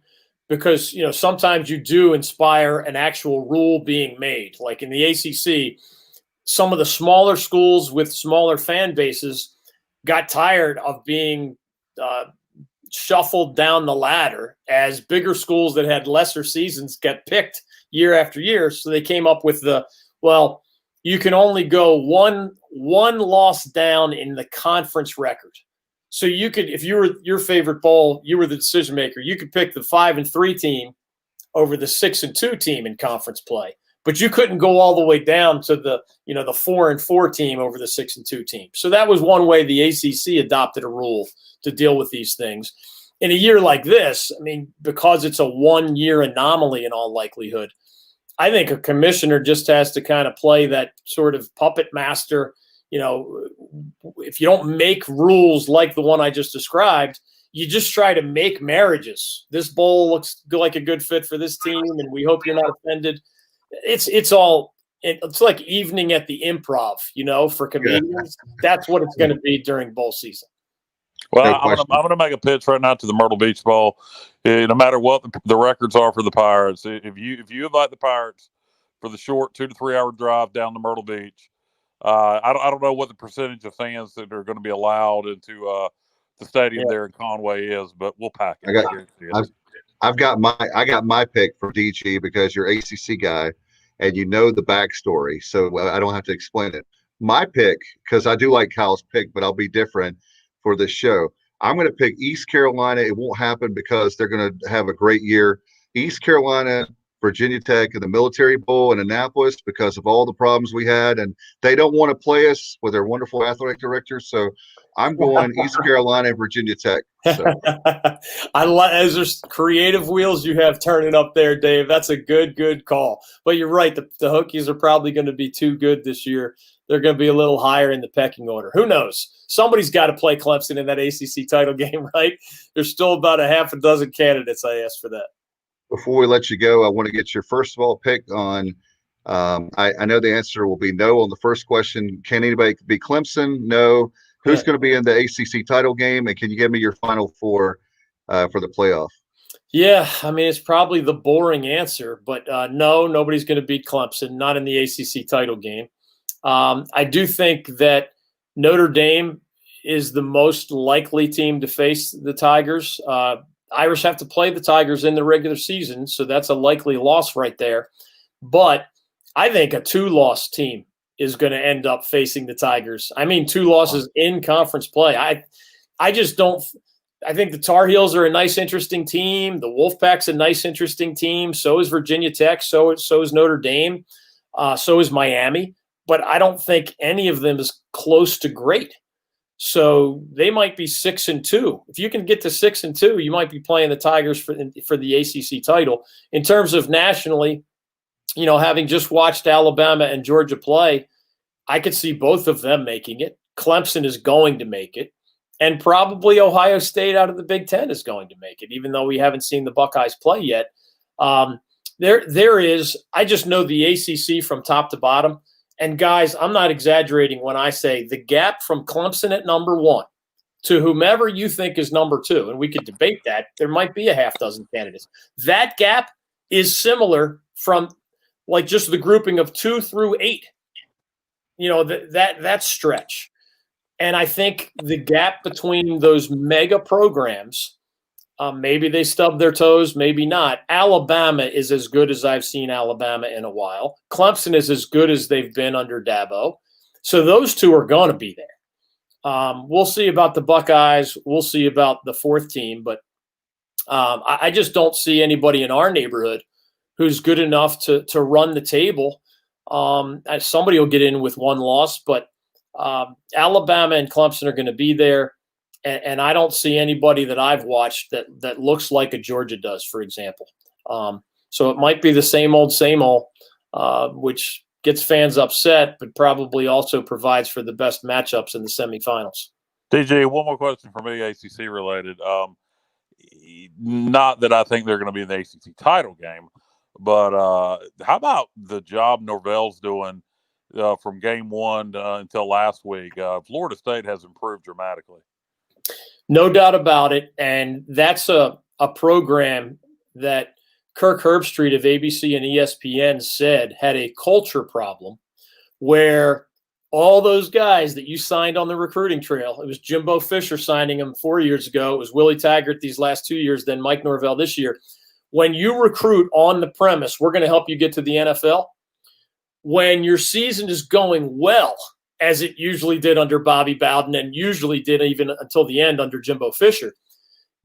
because, sometimes you do inspire an actual rule being made. Like in the ACC, some of the smaller schools with smaller fan bases got tired of being shuffled down the ladder as bigger schools that had lesser seasons get picked year after year. So they came up with you can only go one loss down in the conference record. So you could, if you were your favorite bowl, you were the decision maker, you could pick the 5-3 team over the 6-2 team in conference play, but you couldn't go all the way down to the 4-4 team over the 6-2 team. So that was one way the ACC adopted a rule to deal with these things. In a year like this, because it's a 1 year anomaly in all likelihood, I think a commissioner just has to kind of play that sort of puppet master. If you don't make rules like the one I just described, you just try to make marriages. This bowl looks like a good fit for this team, and we hope you're not offended. It's like evening at the Improv, for comedians. That's what it's going to be during bowl season.
Well, I'm going to make a pitch right now to the Myrtle Beach Bowl. No matter what the records are for the Pirates, if you invite the Pirates for the short 2 to 3 hour drive down to Myrtle Beach, I don't know what the percentage of fans that are going to be allowed into the stadium there in Conway is, but we'll pack it.
I got my pick for DG because you're ACC guy and the backstory, so I don't have to explain it. My pick, because I do like Kyle's pick, but I'll be different for this show. I'm going to pick East Carolina. It won't happen because they're going to have a great year. East Carolina, Virginia Tech, and the Military Bowl in Annapolis because of all the problems we had, and they don't want to play us with their wonderful athletic director. So I'm going East Carolina and Virginia Tech. So.
I like as there's creative wheels you have turning up there, Dave. That's a good call. But you're right. The Hokies are probably going to be too good this year. They're going to be a little higher in the pecking order. Who knows? Somebody's got to play Clemson in that ACC title game, right? There's still about a half a dozen candidates. I asked for that.
Before we let you go, I want to get your first of all pick on. I know the answer will be no on the first question. Can anybody be Clemson? No. Who's going to be in the ACC title game? And can you give me your final four for the playoff?
Yeah, it's probably the boring answer, but no, nobody's going to beat Clemson, not in the ACC title game. I do think that Notre Dame is the most likely team to face the Tigers. Irish have to play the Tigers in the regular season, so that's a likely loss right there. But I think a 2-loss team is going to end up facing the Tigers. I mean, 2 losses in conference play. I just don't – I think the Tar Heels are a nice, interesting team. The Wolfpack's a nice, interesting team. So is Virginia Tech. So is Notre Dame. So is Miami. But I don't think any of them is close to great. So they might be 6-2. If you can get to 6-2, you might be playing the Tigers for the ACC title. In terms of nationally, having just watched Alabama and Georgia play, I could see both of them making it. Clemson is going to make it. And probably Ohio State out of the Big Ten is going to make it, even though we haven't seen the Buckeyes play yet. There is – I just know the ACC from top to bottom. And, guys, I'm not exaggerating when I say the gap from Clemson at number 1 to whomever you think is number 2, and we could debate that. There might be a half dozen candidates. That gap is similar from like just the grouping of 2 through 8, that stretch. And I think the gap between those mega programs, maybe they stub their toes, maybe not. Alabama is as good as I've seen Alabama in a while. Clemson is as good as they've been under Dabo. So those 2 are going to be there. We'll see about the Buckeyes. We'll see about the 4th team. But I just don't see anybody in our neighborhood who's good enough to run the table. Somebody will get in with 1 loss, but Alabama and Clemson are going to be there. And I don't see anybody that I've watched that looks like a Georgia does, for example. So it might be the same old, which gets fans upset, but probably also provides for the best matchups in the semifinals.
DJ, one more question for me, ACC related. Not that I think they're going to be in the ACC title game, but how about the job Norvell's doing from game 1 until last week? Florida State has improved dramatically.
No doubt about it. And that's a program that Kirk Herbstreit of ABC and ESPN said had a culture problem where all those guys that you signed on the recruiting trail, it was Jimbo Fisher signing them 4 years ago. It was Willie Taggart these last 2 years, then Mike Norvell this year. When you recruit on the premise, we're going to help you get to the NFL, when your season is going well, as it usually did under Bobby Bowden and usually did even until the end under Jimbo Fisher,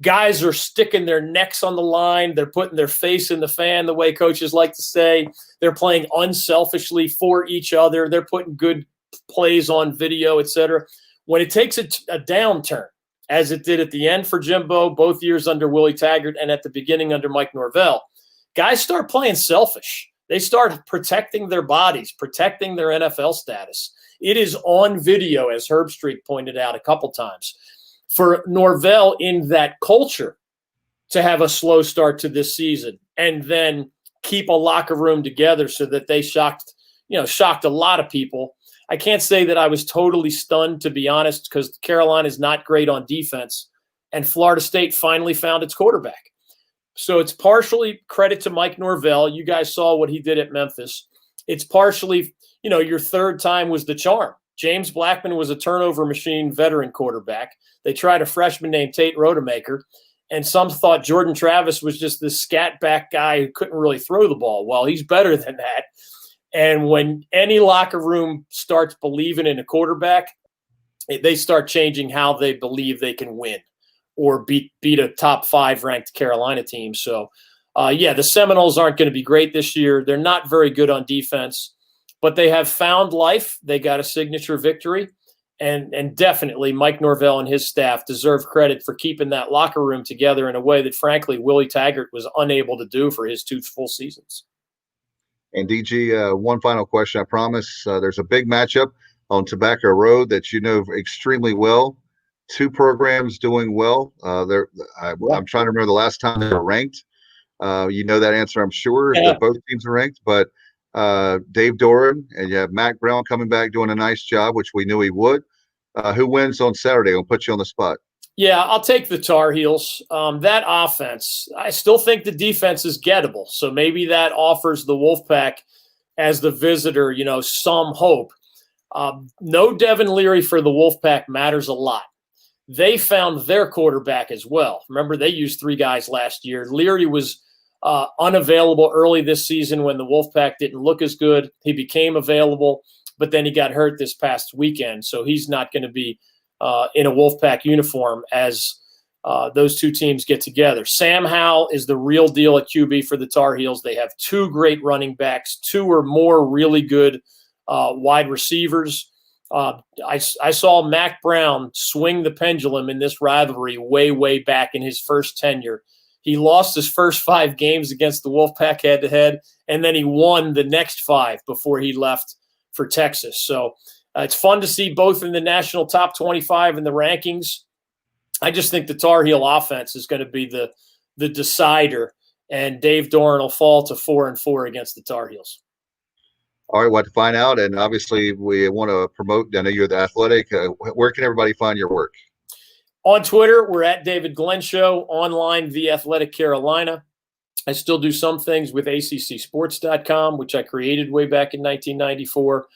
guys are sticking their necks on the line. They're putting their face in the fan, the way coaches like to say. They're playing unselfishly for each other. They're putting good plays on video, etc. When it takes a downturn, as it did at the end for Jimbo, both years under Willie Taggart and at the beginning under Mike Norvell, guys start playing selfish. They start protecting their bodies, protecting their NFL status. It is on video, as Herbstreit pointed out a couple times, for Norvell in that culture to have a slow start to this season and then keep a locker room together so that they shocked a lot of people. I can't say that I was totally stunned, to be honest, because Carolina is not great on defense, and Florida State finally found its quarterback. So it's partially credit to Mike Norvell. You guys saw what he did at Memphis. It's partially, your third time was the charm. James Blackman was a turnover machine veteran quarterback. They tried a freshman named Tate Rodemaker, and some thought Jordan Travis was just this scat back guy who couldn't really throw the ball. Well, he's better than that. And when any locker room starts believing in a quarterback, they start changing how they believe they can win or beat a top 5 ranked Carolina team. So, the Seminoles aren't going to be great this year. They're not very good on defense, but they have found life. They got a signature victory, and definitely Mike Norvell and his staff deserve credit for keeping that locker room together in a way that, frankly, Willie Taggart was unable to do for his 2 full seasons.
And DG, one final question, I promise. There's a big matchup on Tobacco Road that you know extremely well. 2 programs doing well. I'm trying to remember the last time they were ranked. You know that answer, I'm sure.
Yeah.
That both teams are ranked. But Dave Doran and you have Mac Brown coming back doing a nice job, which we knew he would. Who wins on Saturday? I'll put you on the spot.
Yeah, I'll take the Tar Heels. That offense, I still think the defense is gettable. So maybe that offers the Wolfpack as the visitor, some hope. No Devin Leary for the Wolfpack matters a lot. They found their quarterback as well. Remember, they used 3 guys last year. Leary was unavailable early this season when the Wolfpack didn't look as good. He became available, but then he got hurt this past weekend, so he's not going to be in a Wolfpack uniform as those 2 teams get together. Sam Howell is the real deal at QB for the Tar Heels. They have 2 great running backs, 2 or more really good wide receivers. I saw Mac Brown swing the pendulum in this rivalry way back in his first tenure. He lost his first 5 games against the Wolfpack head-to-head, and then he won the next 5 before he left for Texas. So it's fun to see both in the national top 25 in the rankings. I just think the Tar Heel offense is going to be the decider, and Dave Doran will fall to 4-4 against the Tar Heels.
All right, what to find out, and obviously we want to promote. I know you're the Athletic. Where can everybody find your work?
On Twitter, we're at David Glenn Show. Online, The Athletic Carolina. I still do some things with ACCSports.com, which I created way back in 1994.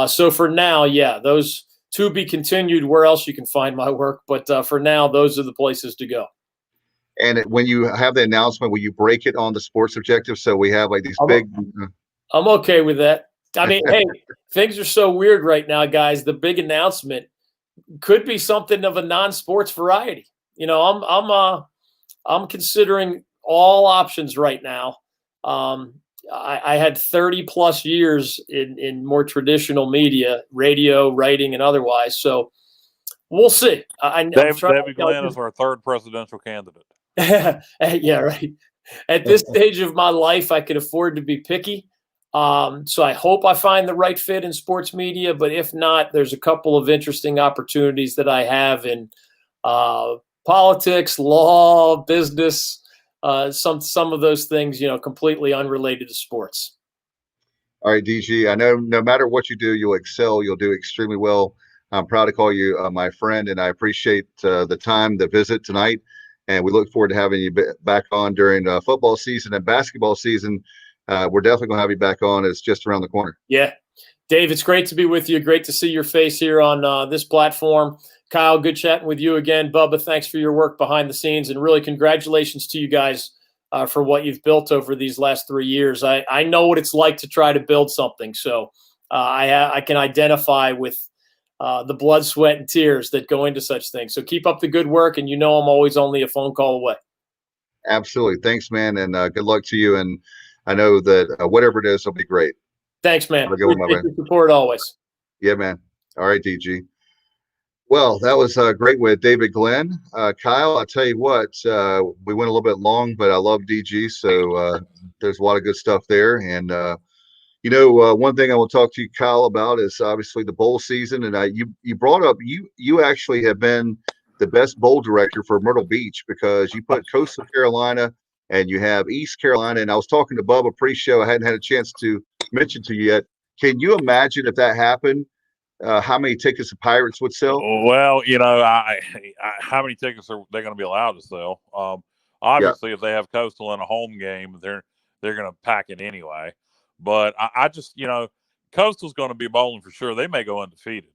So for now, yeah, those to be continued. Where else you can find my work, but for now, those are the places to go.
And when you have the announcement, will you break it on the Sports Objective? So we have like these
I'm okay with that. I mean, hey, things are so weird right now, guys. The big announcement could be something of a non-sports variety. You know, I'm considering all options right now. I had 30 plus years in more traditional media, radio, writing, and otherwise. So we'll see.
David Glenn is our 3rd presidential candidate.
Yeah, right. At this stage of my life, I can afford to be picky. So I hope I find the right fit in sports media, but if not, there's a couple of interesting opportunities that I have in politics, law, business, some of those things, you know, completely unrelated to sports.
All right, DG, I know no matter what you do, you'll excel. You'll do extremely well. I'm proud to call you my friend, and I appreciate the time, the visit tonight. And we look forward to having you back on during football season and basketball season. We're definitely going to have you back on. It's just around the corner.
Yeah. Dave, it's great to be with you. Great to see your face here on this platform. Kyle, good chatting with you again. Bubba, thanks for your work behind the scenes. And really congratulations to you guys for what you've built over these last 3 years. I know what it's like to try to build something. So I can identify with the blood, sweat, and tears that go into such things. So keep up the good work. And you know I'm always only a phone call away.
Absolutely. Thanks, man. And good luck to you. And I know that whatever it is, it'll be great.
Thanks, man. Appreciate your support always.
Yeah, man. All right, DG. Well, that was great with David Glenn. Kyle, I'll tell you what, we went a little bit long, but I love DG, so there's a lot of good stuff there. And, one thing I will talk to you, Kyle, about is obviously the bowl season. And you brought up, you actually have been the best bowl director for Myrtle Beach because you put Coastal Carolina and you have East Carolina. And I was talking to Bubba pre-show. I hadn't had a chance to mention to you yet. Can you imagine if that happened? How many tickets the Pirates would sell?
Well, how many tickets are they going to be allowed to sell? Obviously, if they have Coastal in a home game, they're going to pack it anyway. But I just, Coastal's going to be bowling for sure. They may go undefeated.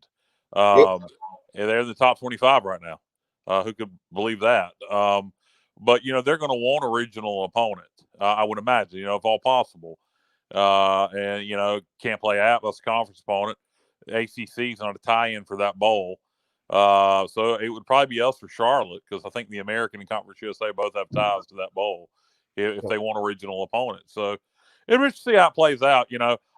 They're in the top 25 right now. Who could believe that? But they're going to want a regional opponent. I would imagine, if all possible. And can't play Atlas conference opponent. ACC's on a tie-in for that bowl. So it would probably be us for Charlotte because I think the American and Conference USA both have ties to that bowl if they want a regional opponent. So it'll be interesting to see how it plays out.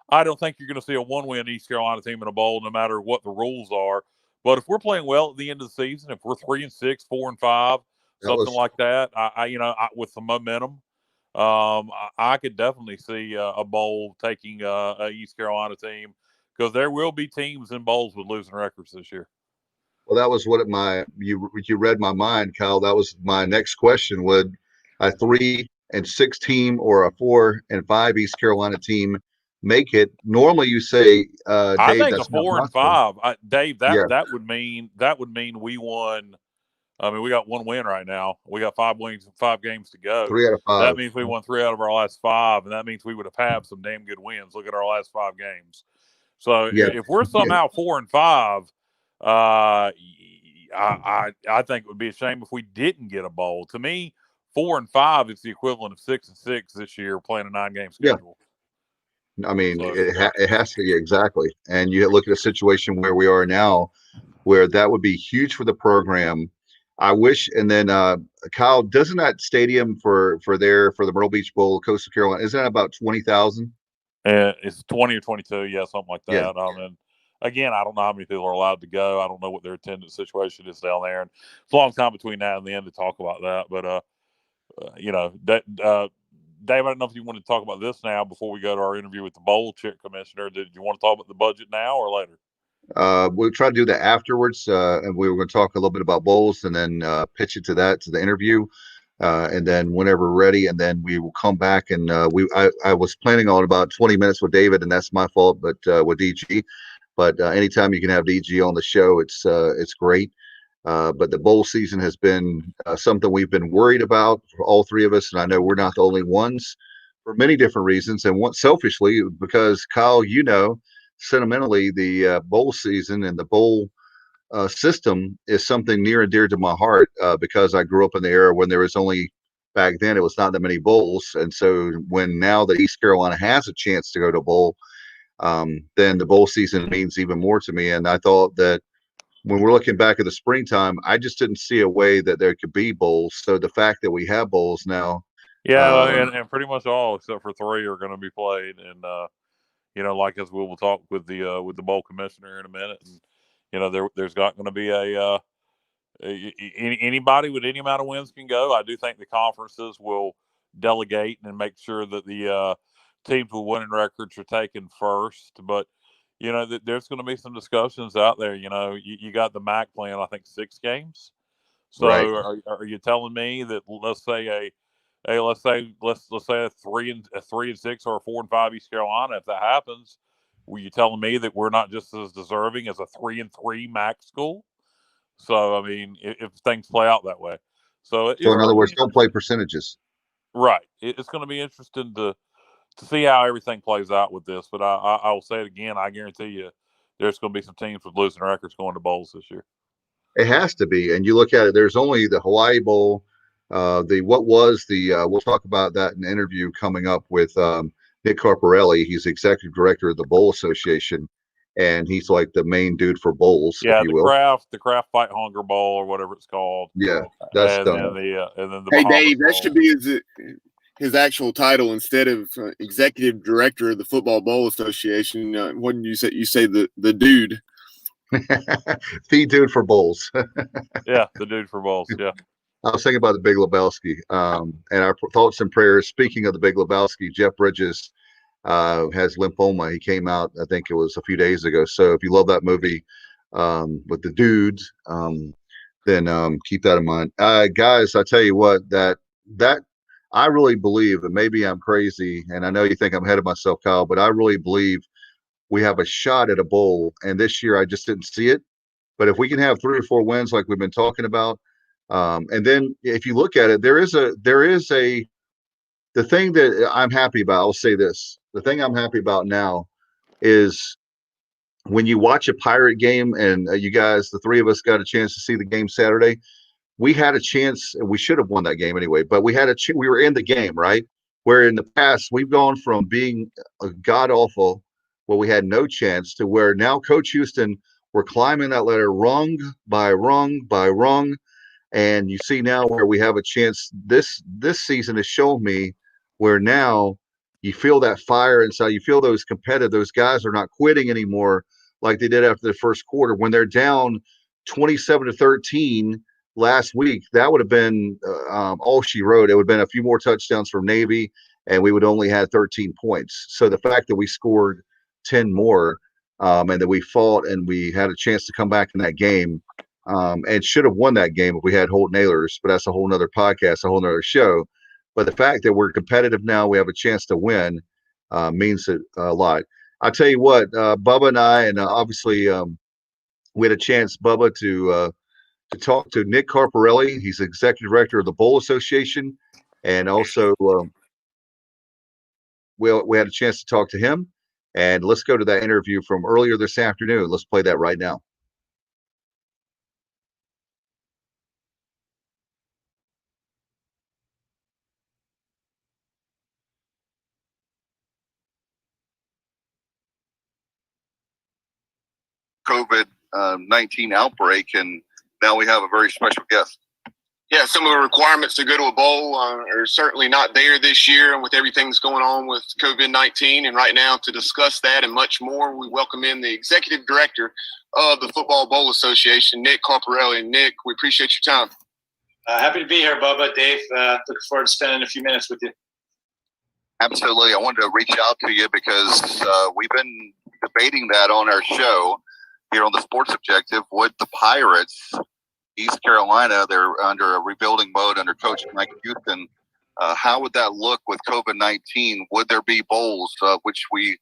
I don't think you're going to see a one-win East Carolina team in a bowl no matter what the rules are. But if we're playing well at the end of the seaseason, if we're 3-6, 4-5, something like that, with the momentum, I could definitely see a bowl taking a East Carolina team. Because there will be teams in bowls with losing records this year.
Well, that was what you read my mind, Kyle. That was my next question. Would a 3-6 team or a 4-5 East Carolina team make it? Normally, you say, Dave,
I think
that's
a 4-5, Dave. That would mean we won. I mean, we got one win right now. We got 5 games to go.
3 out of 5.
That means we won 3 out of our last 5, and that means we would have had some damn good wins. Look at our last 5 games. So if we're somehow 4-5, I think it would be a shame if we didn't get a bowl. To me, 4-5 is the equivalent of 6-6 this year playing a 9-game schedule.
I mean, it has to be exactly. And you look at a situation where we are now, where that would be huge for the program. I wish. And then Kyle, doesn't that stadium for the Myrtle Beach Bowl, Coastal Carolina, isn't that about 20,000?
It's 20 or 22, yeah, something like that.
Yeah.
And again, I don't know how many people are allowed to go. I don't know what their attendance situation is down there, and it's a long time between now and then to talk about that. But Dave, I don't know if you want to talk about this now before we go to our interview with the bowl commissioner. Did you want to talk about the budget now or later?
We'll try to do that afterwards, and we were going to talk a little bit about bowls and then pitch it to the interview, and then whenever we're ready, and then we will come back and I was planning on about 20 minutes with David, and that's my fault, but with DG. But anytime you can have DG on the show, it's great. But the bowl season has been something we've been worried about for all three of us, and I know we're not the only ones for many different reasons. And selfishly, because Kyle, sentimentally, the bowl season and the bowl system is something near and dear to my heart because I grew up in the era when there was only, back then, it was not that many bowls. And so now that East Carolina has a chance to go to a bowl, then the bowl season means even more to me. And I thought that when we're looking back at the springtime, I just didn't see a way that there could be bowls. So the fact that we have bowls now.
Yeah, and pretty much all except for 3 are going to be played. And, like as we will talk with the bowl commissioner in a minute. And, there's not going to be anybody with any amount of wins can go. I do think the conferences will delegate and make sure that the teams with winning records are taken first. But, there's going to be some discussions out there. You got the MAC playing, I think, 6 games. So
right.
Are you telling me that let's say a 3-6 or a 4-5 East Carolina, if that happens, were you telling me that we're not just as deserving as a 3-3 MAC school? So I mean, if things play out that way, so
in other words, don't play percentages.
Right. It's going to be interesting to see how everything plays out with this. But I will say it again. I guarantee you, there's going to be some teams with losing records going to bowls this year.
It has to be. And you look at it, there's only the Hawaii Bowl. We'll talk about that in an interview coming up with Nick Carparelli. He's executive director of the Bowl Association, and he's like the main dude for bowls,
yeah,
if you will.
The Kraft Fight Hunger Bowl or whatever it's called.
Yeah, that's done.
And then the
Hey,
Bahamas
Dave, that
Bowl.
should be his actual title instead of executive director of the Football Bowl Association. What did you say? You say the dude.
The dude for bowls.
Yeah, the dude for bowls. Yeah.
I was thinking about the Big Lebowski, and our thoughts and prayers. Speaking of the Big Lebowski, Jeff Bridges has lymphoma. He came out, I think it was a few days ago. So if you love that movie with the dudes, then keep that in mind. Guys, I tell you what, that I really believe, and maybe I'm crazy, and I know you think I'm ahead of myself, Kyle, but I really believe we have a shot at a bowl. And this year I just didn't see it. But if we can have 3 or 4 wins like we've been talking about, and then if you look at it, the thing that I'm happy about, I'll say this, the thing I'm happy about now is when you watch a Pirate game, and you guys, the 3 of us got a chance to see the game Saturday, we had a chance, and we should have won that game anyway, but we were in the game, right? Where in the past, we've gone from being a god-awful, where we had no chance, to where now Coach Houston, we're climbing that ladder rung by rung by rung. And you see now where we have a chance. This season has shown me where now you feel that fire inside. You feel those competitive. Those guys are not quitting anymore like they did after the first quarter. When they're down 27-13 last week, that would have been all she wrote. It would have been a few more touchdowns from Navy, and we would only had 13 points. So the fact that we scored 10 more and that we fought and we had a chance to come back in that game, and should have won that game if we had Holt Nailers, but that's a whole nother podcast, a whole nother show. But the fact that we're competitive now, we have a chance to win, means a lot. I'll tell you what, Bubba and I, and obviously we had a chance, Bubba, to talk to Nick Carparelli. He's executive director of the Bowl Association, and also we had a chance to talk to him. And let's go to that interview from earlier this afternoon. Let's play that right now. COVID-19 outbreak, and now we have a very special guest.
Yeah, some of the requirements to go to a bowl are certainly not there this year, and with everything that's going on with COVID-19. And right now, to discuss that and much more, we welcome in the Executive Director of the Football Bowl Association, Nick Carparelli. Nick, we appreciate your time.
Happy to be here, Bubba. Dave, looking forward to spending a few minutes with you.
Absolutely. I wanted to reach out to you because we've been debating that on our show here on the Sports Objective with the Pirates. East Carolina, they're under a rebuilding mode under Coach Mike Houston. How would that look with COVID-19? Would there be bowls, which we,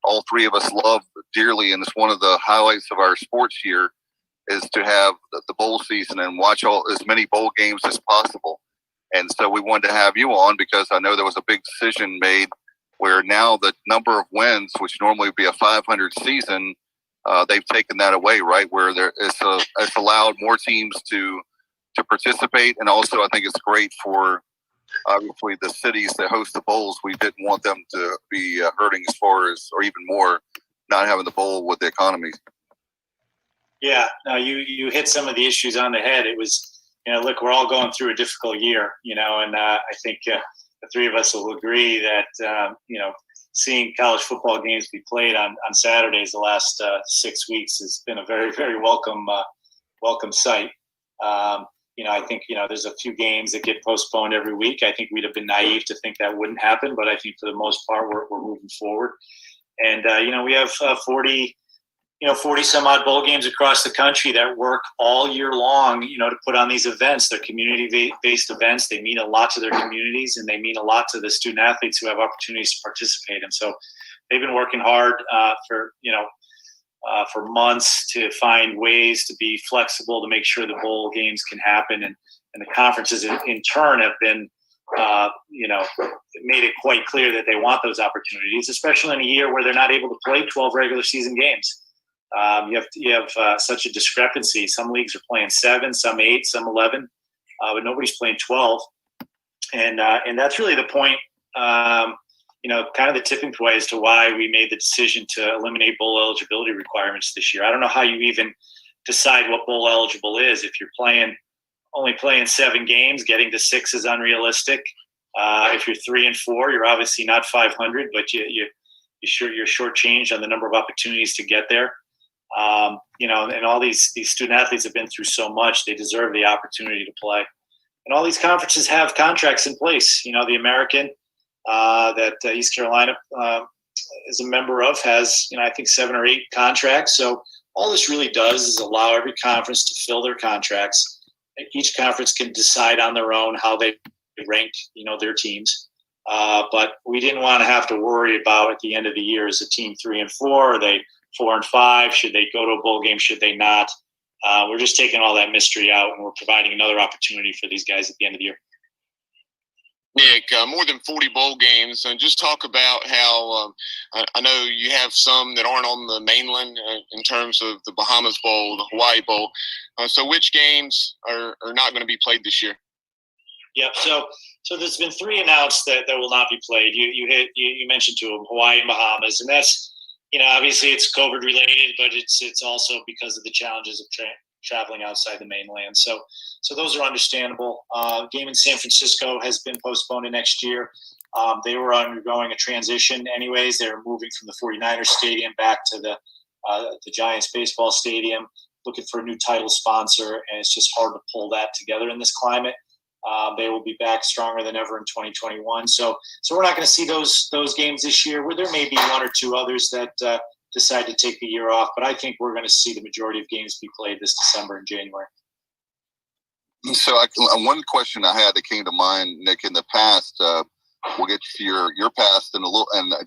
all three of us, love dearly, and it's one of the highlights of our sports year, is to have the bowl season and watch as many bowl games as possible. And so we wanted to have you on because I know there was a big decision made where now the number of wins, which normally would be a 500 season, they've taken that away, right? Where it's allowed more teams to participate, and also I think it's great for obviously the cities that host the bowls. We didn't want them to be hurting as far as, or even more, not having the bowl with the economy.
Yeah, no, you hit some of the issues on the head. It was, look, we're all going through a difficult year, and I think the three of us will agree that seeing college football games be played on Saturdays the last 6 weeks has been a very, very welcome sight. I think, there's a few games that get postponed every week. I think we'd have been naive to think that wouldn't happen, but I think for the most part, we're moving forward. And, we have 40 some odd bowl games across the country that work all year long, to put on these events. They're community-based events. They mean a lot to their communities, and they mean a lot to the student athletes who have opportunities to participate. And so they've been working hard for months to find ways to be flexible to make sure the bowl games can happen. And the conferences in turn have been, made it quite clear that they want those opportunities, especially in a year where they're not able to play 12 regular season games. You have such a discrepancy. Some leagues are playing 7, some 8, some 11, but nobody's playing 12. And that's really the point, kind of the tipping point as to why we made the decision to eliminate bowl eligibility requirements this year. I don't know how you even decide what bowl eligible is. If you're only playing 7 games, getting to 6 is unrealistic. If you're 3 and 4, you're obviously not 500, but you're shortchanged on the number of opportunities to get there. And all these student athletes have been through so much, they deserve the opportunity to play. And all these conferences have contracts in place. The American that East Carolina is a member of has, I think 7 or 8 contracts. So all this really does is allow every conference to fill their contracts. And each conference can decide on their own how they rank, their teams. But we didn't want to have to worry about at the end of the year, is a team 3 and 4? Are they 4 and 5? Should they go to a bowl game? Should they not? We're just taking all that mystery out, and we're providing another opportunity for these guys at the end of the year.
Nick, more than 40 bowl games, and just talk about how I know you have some that aren't on the mainland in terms of the Bahamas Bowl, the Hawaii Bowl. So which games are not going to be played this year?
Yep. So there's been 3 announced that will not be played. You mentioned 2 of them, Hawaii and Bahamas, and that's, obviously it's COVID related, but it's also because of the challenges of traveling outside the mainland. So those are understandable. Game in San Francisco has been postponed to next year. They were undergoing a transition anyways. They were moving from the 49ers stadium back to the Giants baseball stadium, looking for a new title sponsor, and it's just hard to pull that together in this climate. They will be back stronger than ever in 2021. So we're not going to see those games this year. Where there may be 1 or 2 others that decide to take the year off, but I think we're going to see the majority of games be played this December and January.
So one question I had that came to mind, Nick, in the past, we'll get to your past in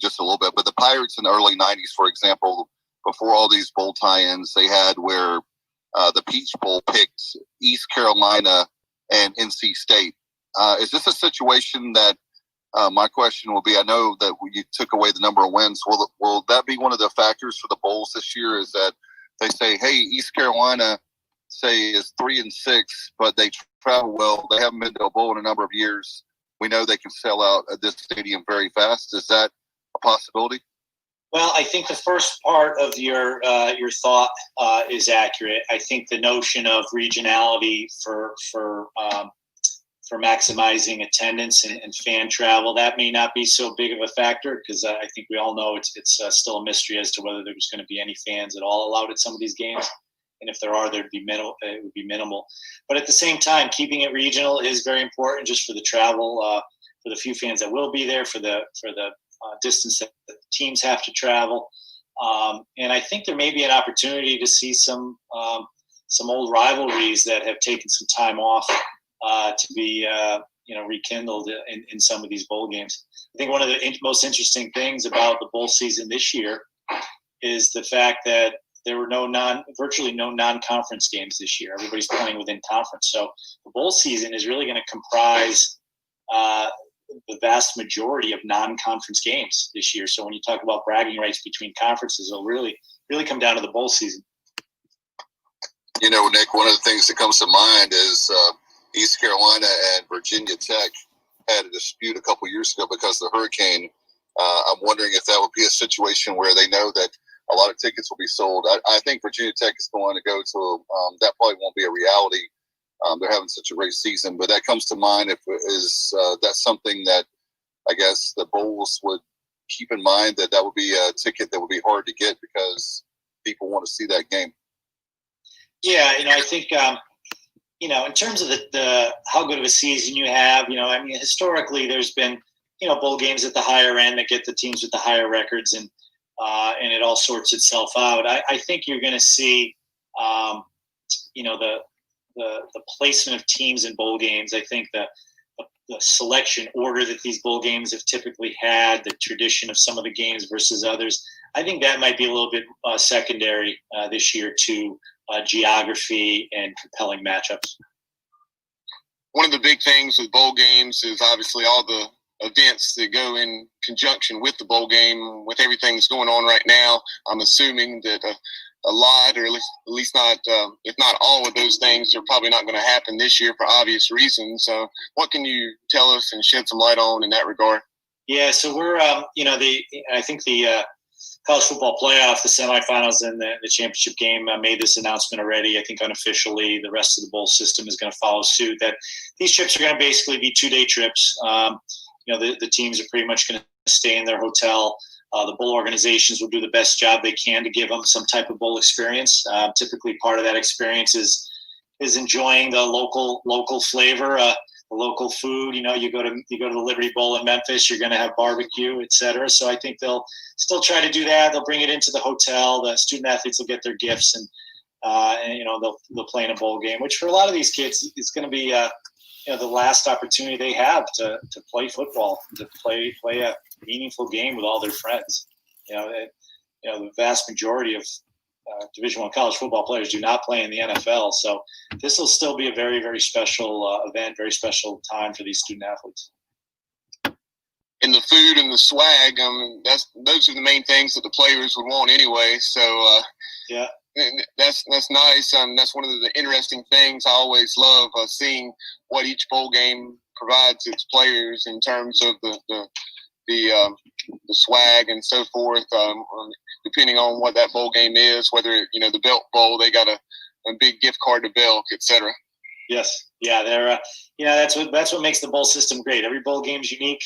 just a little bit, but the Pirates in the early 90s, for example, before all these bowl tie-ins, they had where the Peach Bowl picked East Carolina and NC State. Is this a situation that My question will be: I know that you took away the number of wins. Will that be one of the factors for the Bulls this year? Is that they say, "Hey, East Carolina, say is 3-6, but they travel well. They haven't been to a bowl in a number of years. We know they can sell out at this stadium very fast." Is that a possibility?
Well, I think the first part of your thought is accurate. I think the notion of regionality for maximizing attendance and fan travel, that may not be so big of a factor, because I think we all know it's still a mystery as to whether there was going to be any fans at all allowed at some of these games. And if there are, it would be minimal. But at the same time, keeping it regional is very important, just for the travel, for the few fans that will be there, for the distance that the teams have to travel. And I think there may be an opportunity to see some old rivalries that have taken some time off to be rekindled in some of these bowl games. I think one of the most interesting things about the bowl season this year is the fact that there were virtually no non-conference games this year. Everybody's playing within conference. So the bowl season is really going to comprise the vast majority of non-conference games this year. So when you talk about bragging rights between conferences, it'll really come down to the bowl season.
Nick, one of the things that comes to mind is East Carolina and Virginia Tech had a dispute a couple years ago because of the hurricane. I'm wondering if that would be a situation where they know that a lot of tickets will be sold. I think Virginia Tech is going to go to that probably won't be a reality. They're having such a great season, but that comes to mind. That's something that I guess the Bulls would keep in mind, that would be a ticket that would be hard to get because people want to see that game.
Yeah, I think in terms of the how good of a season you have, historically there's been bowl games at the higher end that get the teams with the higher records, and it all sorts itself out. I think you're going to see the placement of teams in bowl games. I think the selection order that these bowl games have typically had, the tradition of some of the games versus others, I think that might be a little bit secondary this year to geography and compelling matchups.
One of the big things with bowl games is obviously all the events that go in conjunction with the bowl game. With everything that's going on right now, I'm assuming that a lot, or at least not, if not all of those things, are probably not going to happen this year for obvious reasons. So what can you tell us and shed some light on in that regard?
Yeah, so we're, I think the college football playoff, the semifinals and the championship game made this announcement already. I think unofficially the rest of the bowl system is going to follow suit, that these trips are going to basically be 2-day trips. The teams are pretty much going to stay in their hotel. The bowl organizations will do the best job they can to give them some type of bowl experience. Typically part of that experience is enjoying the local flavor, the local food. You go to the Liberty Bowl in Memphis, you're going to have barbecue, et cetera. So I think they'll still try to do that. They'll bring it into the hotel. The student athletes will get their gifts, and they'll play in a bowl game, which for a lot of these kids is going to be the last opportunity they have to play football, to play a meaningful game with all their friends. The vast majority of Division I college football players do not play in the NFL, so this will still be a very, very special event, very special time for these student athletes.
And the food and the swag, those are the main things that the players would want anyway. So
yeah,
that's nice. That's one of the interesting things I always love, seeing what each bowl game provides its players in terms of the swag and so forth. Depending on what that bowl game is, whether the Belk Bowl, they got a big gift card to Belk, etc.
Yes, yeah, they're that's what makes the bowl system great. Every bowl game is unique.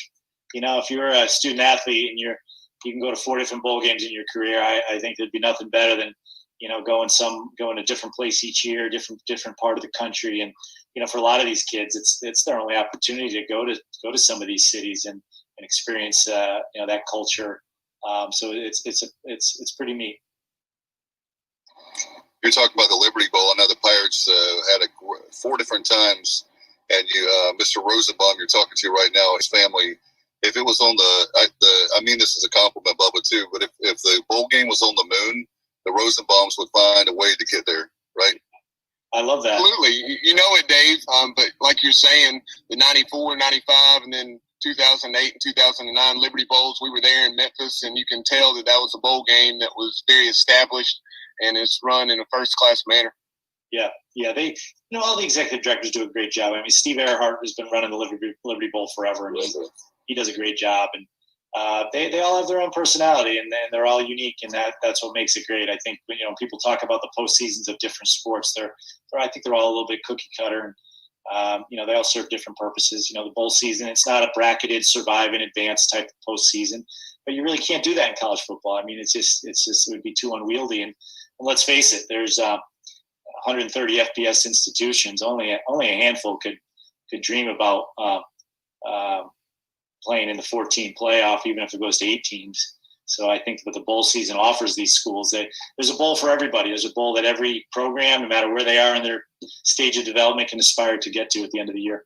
If you're a student athlete and you can go to 4 different bowl games in your career, I think there'd be nothing better than going a different place each year, different part of the country. And for a lot of these kids, it's their only opportunity to go to some of these cities and experience that culture. So it's pretty neat.
You're talking about the Liberty Bowl. I know the Pirates had 4 different times, and Mr. Rosenbaum, you're talking to right now, his family. If it was on I mean this is a compliment, Bubba, too, but if the bowl game was on the moon, the Rosenbaums would find a way to get there, right?
I love that.
Absolutely. You know it, Dave. But like you're saying, the 94, 95, and then 2008 and 2009 Liberty Bowls. We were there in Memphis, and you can tell that was a bowl game that was very established, and it's run in a first-class manner.
Yeah. They, all the executive directors do a great job. I mean, Steve Earhart has been running the Liberty Bowl forever, and he does a great job. And they all have their own personality, and they're all unique, and that's what makes it great. I think people talk about the postseasons of different sports. I think they're all a little bit cookie cutter, and they all serve different purposes. The bowl season, it's not a bracketed survive and advance type of postseason, but you really can't do that in college football. I mean, it would be too unwieldy. And let's face it, there's 130 FBS institutions. Only a handful could dream about playing in the 14 playoff, even if it goes to 8 teams. So I think that the bowl season offers these schools that there's a bowl for everybody. There's a bowl that every program, no matter where they are in their stage of development, can aspire to get to at the end of the year.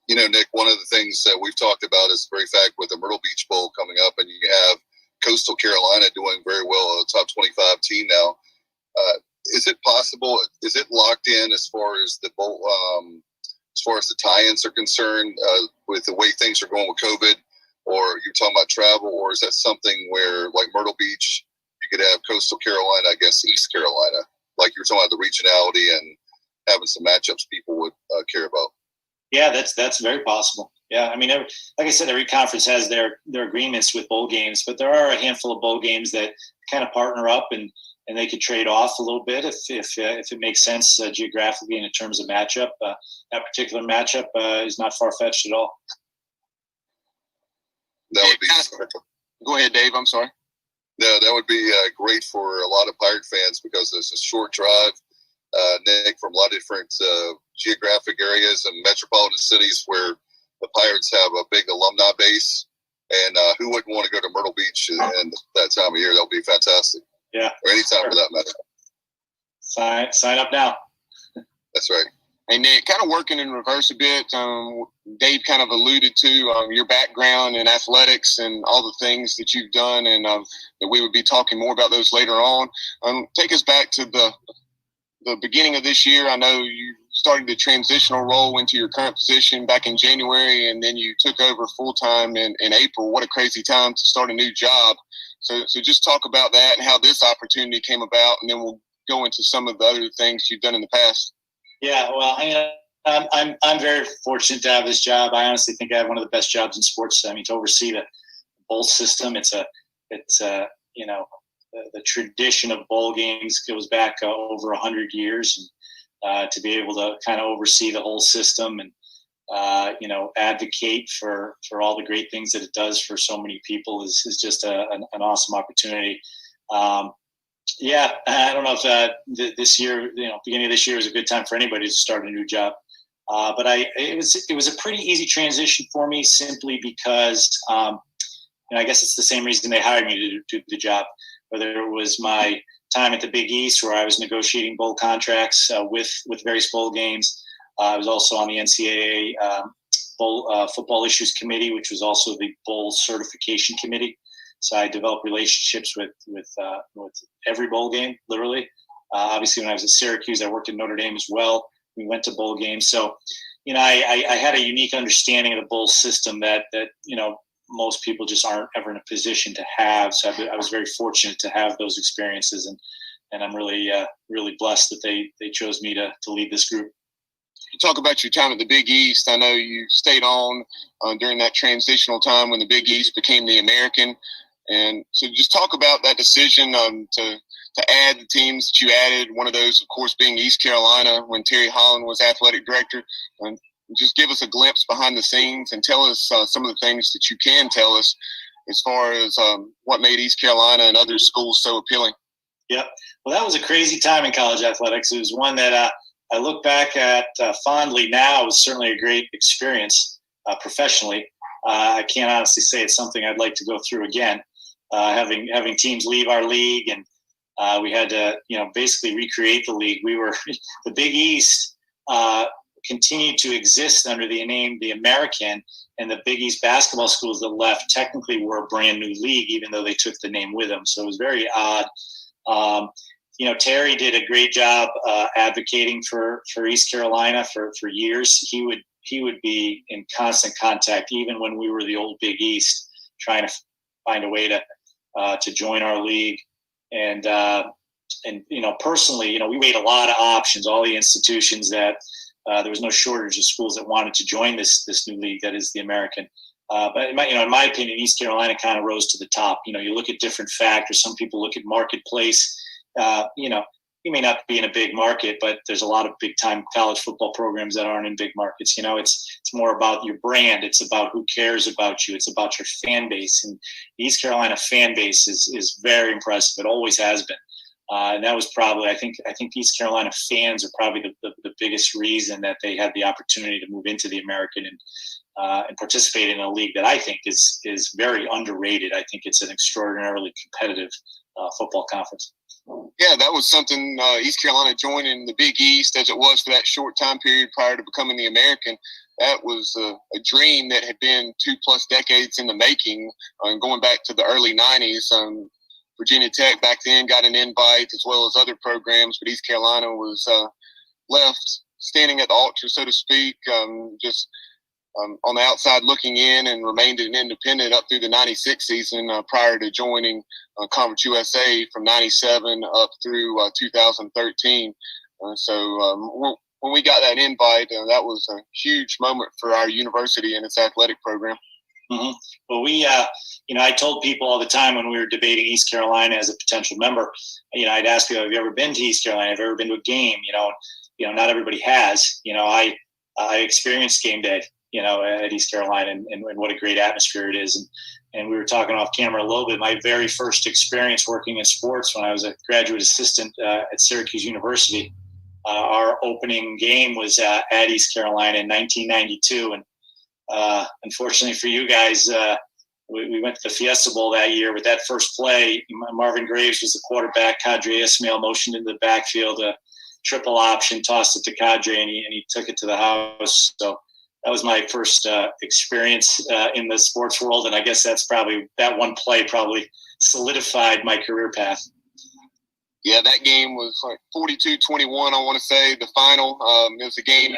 Nick, one of the things that we've talked about is the very fact with the Myrtle Beach Bowl coming up, and you have Coastal Carolina doing very well, a top 25 team now. Is it possible? Is it locked in as far as the bowl, as far as the tie-ins are concerned, with the way things are going with COVID, or you're talking about travel, or is that something where, like Myrtle Beach, you could have Coastal Carolina against East Carolina, like you were talking about the regionality and having some matchups people would care about?
Yeah, that's very possible. Yeah, I mean, like I said, every conference has their agreements with bowl games, but there are a handful of bowl games that kind of partner up and they could trade off a little bit if it makes sense geographically and in terms of matchup. That particular matchup is not far-fetched at all.
That would be.
Go ahead, Dave. I'm sorry.
No, that would be great for a lot of Pirate fans because it's a short drive, Nick, from a lot of different geographic areas and metropolitan cities where the Pirates have a big alumni base. And who wouldn't want to go to Myrtle Beach and that time of year? That would be fantastic.
Yeah.
Or any time for that matter.
Sign up now.
That's right.
Hey, Nick, kind of working in reverse a bit. Dave kind of alluded to your background in athletics and all the things that you've done, and that we would be talking more about those later on. Take us back to the beginning of this year. I know you started the transitional role into your current position back in January, and then you took over full-time in April. What a crazy time to start a new job. So just talk about that and how this opportunity came about, and then we'll go into some of the other things you've done in the past.
Yeah, well, I'm very fortunate to have this job. I honestly think I have one of the best jobs in sports. I mean, to oversee the bowl system, it's the tradition of bowl games goes back over 100 years, and to be able to kind of oversee the whole system and advocate for all the great things that it does for so many people is just an awesome opportunity. Yeah, I don't know if this year, beginning of this year is a good time for anybody to start a new job. But it was a pretty easy transition for me simply because, I guess it's the same reason they hired me to do the job, whether it was my time at the Big East where I was negotiating bowl contracts with various bowl games. I was also on the NCAA bowl football issues committee, which was also the bowl certification committee. So I developed relationships with every bowl game, literally. Obviously, when I was at Syracuse, I worked at Notre Dame as well. We went to bowl games. So, I had a unique understanding of the bowl system that most people just aren't ever in a position to have. So I was very fortunate to have those experiences, and I'm really blessed that they chose me to lead this group.
You talk about your time at the Big East. I know you stayed on during that transitional time when the Big East became the American. And so just talk about that decision to add the teams that you added, one of those, of course, being East Carolina when Terry Holland was athletic director. And just give us a glimpse behind the scenes and tell us some of the things that you can tell us as far as what made East Carolina and other schools so appealing.
Yeah. Well, that was a crazy time in college athletics. It was one that I look back at fondly now. It was certainly a great experience professionally. I can't honestly say it's something I'd like to go through again. Having teams leave our league, and we had to basically recreate the league. We were the Big East continued to exist under the name the American, and the Big East basketball schools that left technically were a brand new league, even though they took the name with them. So it was very odd. Terry did a great job advocating for East Carolina for years. he would be in constant contact, even when we were the old Big East, trying to find a way to join our league. And personally, we weighed a lot of options, all the institutions that there was no shortage of schools that wanted to join this new league that is the American. But in my opinion, East Carolina kind of rose to the top. You look at different factors. Some people look at marketplace. You may not be in a big market, but there's a lot of big time college football programs that aren't in big markets. It's more about your brand. It's about who cares about you. It's about your fan base. And the East Carolina fan base is very impressive. It always has been. And that was probably, I think East Carolina fans are probably the biggest reason that they had the opportunity to move into the American and participate in a league that I think is very underrated. I think it's an extraordinarily competitive football conference.
Yeah, that was something East Carolina joining the Big East as it was for that short time period prior to becoming the American. That was a dream that had been 2+ decades in the making, going back to the early 90s. Virginia Tech back then got an invite as well as other programs, but East Carolina was left standing at the altar, so to speak, just on the outside looking in, and remained an independent up through the 96 season prior to joining Conference USA from 97 up through 2013. So when we got that invite, that was a huge moment for our university and its athletic program.
Mm-hmm. Well, I told people all the time when we were debating East Carolina as a potential member, I'd ask people, have you ever been to East Carolina? Have you ever been to a game? Not everybody has. I experienced game day, at East Carolina, and what a great atmosphere it is. And we were talking off camera a little bit. My very first experience working in sports when I was a graduate assistant at Syracuse University, our opening game was at East Carolina in 1992. And unfortunately for you guys, we went to the Fiesta Bowl that year. With that first play, Marvin Graves was the quarterback. Kadri Ismail motioned into the backfield, a triple option, tossed it to Kadri, and he took it to the house. So that was my first experience in the sports world, and I guess that one play probably solidified my career path.
Yeah, that game was like 42-21, I want to say, the final. It was a game,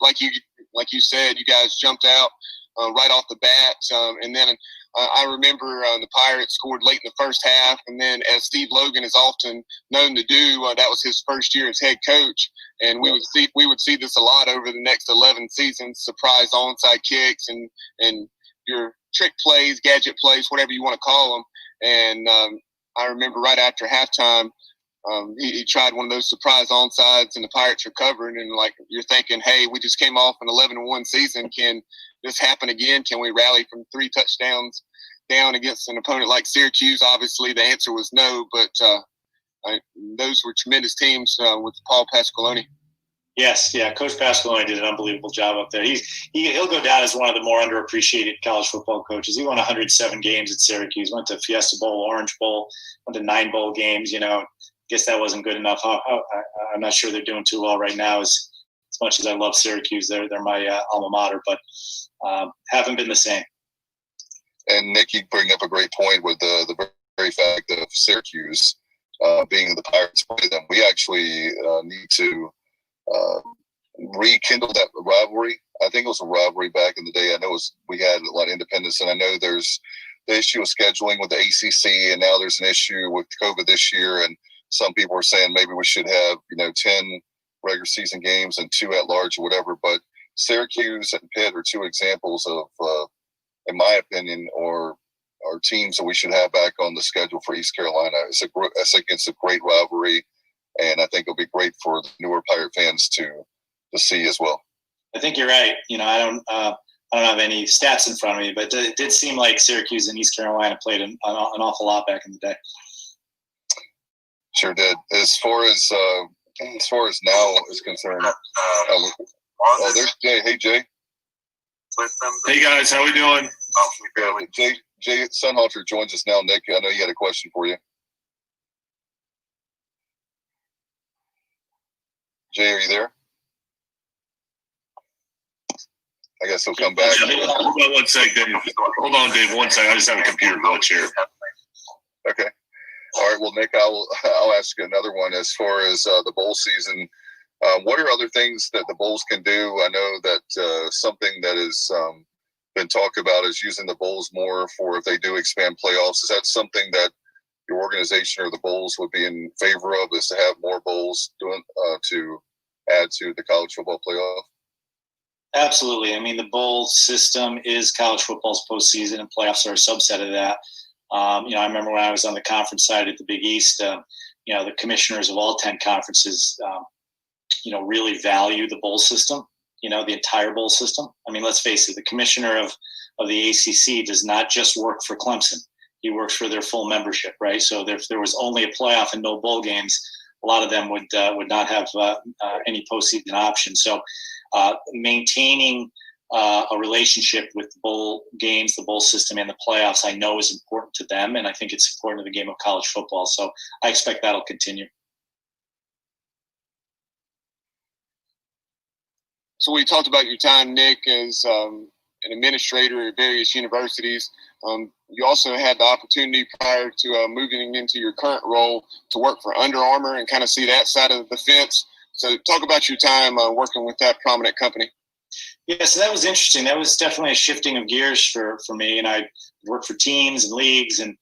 like you said, you guys jumped out right off the bat. And then I remember the Pirates scored late in the first half. And then, as Steve Logan is often known to do, that was his first year as head coach. And we would see this a lot over the next 11 seasons: surprise onside kicks and your trick plays, gadget plays, whatever you want to call them. And I remember right after halftime, he tried one of those surprise onsides, and the Pirates recovered. And you're thinking, hey, we just came off an 11-1 season. Can this happen again? Can we rally from 3 touchdowns down against an opponent like Syracuse? Obviously, the answer was no. But those were tremendous teams with Paul Pasqualoni.
Yes, yeah, Coach Pasqualoni did an unbelievable job up there. He'll go down as one of the more underappreciated college football coaches. He won 107 games at Syracuse, went to Fiesta Bowl, Orange Bowl, went to 9 bowl games. Guess that wasn't good enough. I'm not sure they're doing too well right now. As much as I love Syracuse, they're my alma mater, but haven't been the same.
And Nick, you bring up a great point with the very fact of Syracuse being the Pirates play them. We actually need to rekindle that rivalry. I think it was a rivalry back in the day. I know we had a lot of independence, and I know there's the issue of scheduling with the ACC, and now there's an issue with COVID this year, and some people are saying maybe we should have 10 regular season games and 2 at large or whatever. But Syracuse and Pitt are 2 examples of, in my opinion, are teams that we should have back on the schedule for East Carolina. I think it's a great rivalry, and I think it'll be great for the newer Pirate fans to see as well.
I think you're right. I don't have any stats in front of me, but it did seem like Syracuse and East Carolina played an awful lot back in the day.
Sure did. As far as now is concerned, there's Jay. Hey, Jay.
Hey guys, how we doing?
Jay Sunhalter joins us now. Nick, I know you had a question for you. Jay, are you there? I guess he'll come back.
Hold on 1 second, Dave. Hold on, Dave. 1 second. I just have a computer glitch here.
Okay. All right. Well, Nick, I'll ask you another one as far as the bowl season. What are other things that the Bulls can do? I know that something that has been talked about is using the Bulls more for if they do expand playoffs. Is that something that your organization or the Bulls would be in favor of, is to have more Bulls doing to add to the college football playoff?
Absolutely. I mean, the bowl system is college football's postseason, and playoffs are a subset of that. I remember when I was on the conference side at the Big East, the commissioners of all 10 conferences, really value the bowl system, the entire bowl system. I mean, let's face it, the commissioner of the ACC does not just work for Clemson. He works for their full membership, right? So if there was only a playoff and no bowl games, a lot of them would not have any postseason options. So maintaining a relationship with the bowl games, the bowl system, and the playoffs, I know is important to them, and I think it's important to the game of college football. So I expect that'll continue.
So we talked about your time, Nick, as an administrator at various universities. You also had the opportunity prior to moving into your current role to work for Under Armour and kind of see that side of the fence. So talk about your time working with that prominent company.
Yeah, so that was interesting. That was definitely a shifting of gears for me. And I worked for teams and leagues, and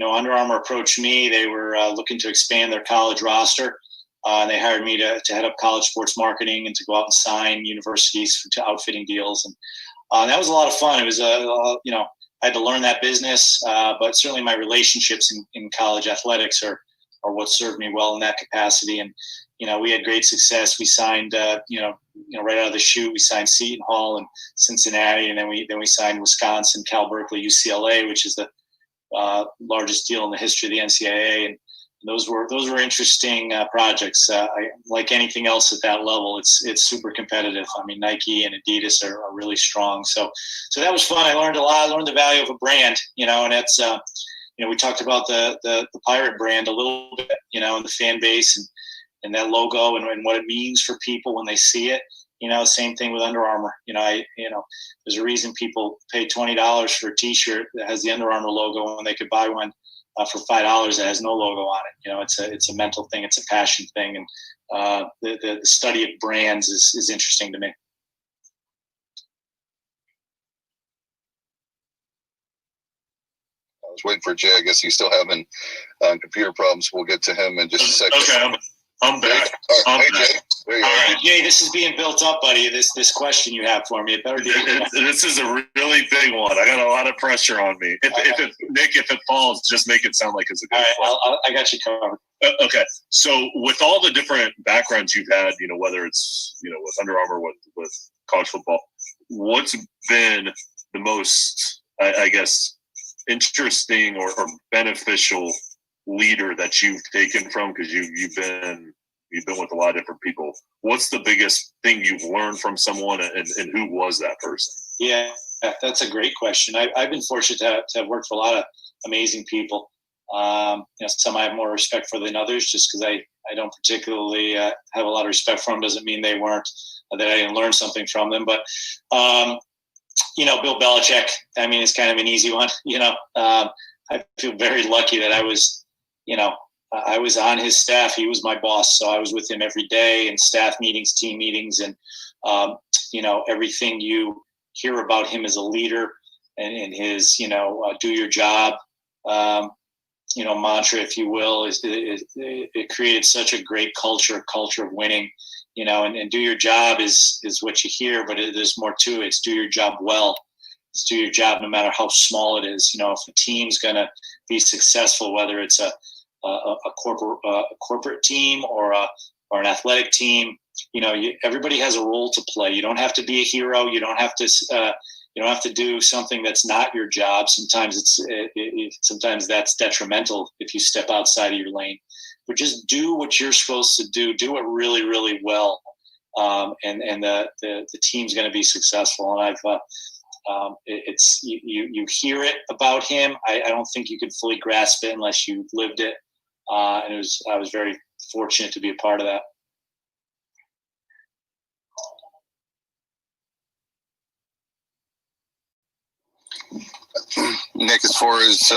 Under Armour approached me. They were looking to expand their college roster. And they hired me to head up college sports marketing and to go out and sign universities to outfitting deals. And that was a lot of fun. It was, I had to learn that business, but certainly my relationships in college athletics are what served me well in that capacity. And, we had great success. We signed, right out of the chute, we signed Seton Hall and Cincinnati, and then we signed Wisconsin, Cal Berkeley, UCLA, which is the largest deal in the history of the NCAA. And those were interesting projects. Like anything else at that level, it's super competitive. I mean, Nike and Adidas are really strong. So that was fun. I learned a lot. I learned the value of a brand, and that's we talked about the Pirate brand a little bit, and the fan base and that logo and what it means for people when they see it. Same thing with Under Armour. There's a reason people pay $20 for a T-shirt that has the Under Armour logo when they could buy one for $5 that has no logo on it. It's a mental thing. It's a passion thing. And the study of brands is interesting to me.
I was waiting for Jay. I guess he's still having computer problems. We'll get to him in just a second.
Okay, I'm back.
All right, Jay. There you
All
go.
right, Jay, this is being built up, buddy. This question you have for me, it better be.
This is a really big one. I got a lot of pressure on me. If it falls, just make it sound like it's a good
All
one.
right, I got you covered.
Okay, so with all the different backgrounds you've had, whether it's with Under Armour, with college football, what's been the most, I guess, interesting or beneficial leader that you've taken from, because you've been with a lot of different people? What's the biggest thing you've learned from someone, and who was that person?
Yeah, that's a great question. I've been fortunate to have worked for a lot of amazing people. Some I have more respect for than others, just because I don't particularly have a lot of respect for them. Doesn't mean they weren't, that I didn't learn something from them. But Bill Belichick, I mean, it's kind of an easy one. I feel very lucky that I was on his staff. He was my boss, so I was with him every day in staff meetings, team meetings, and everything you hear about him as a leader and his do your job mantra, if you will, it created such a great culture of winning. And do your job is what you hear, but there's more to it. It's do your job well. It's do your job no matter how small it is. If a team's going to be successful, whether it's a corporate team or an athletic team, everybody has a role to play. You don't have to be a hero. You don't have to do something that's not your job. Sometimes sometimes that's detrimental if you step outside of your lane. But just do what you're supposed to do. Do it really, really well, and the team's going to be successful. And you hear it about him. I don't think you can fully grasp it unless you lived it. And I was very fortunate to be a part of that.
Nick, as far as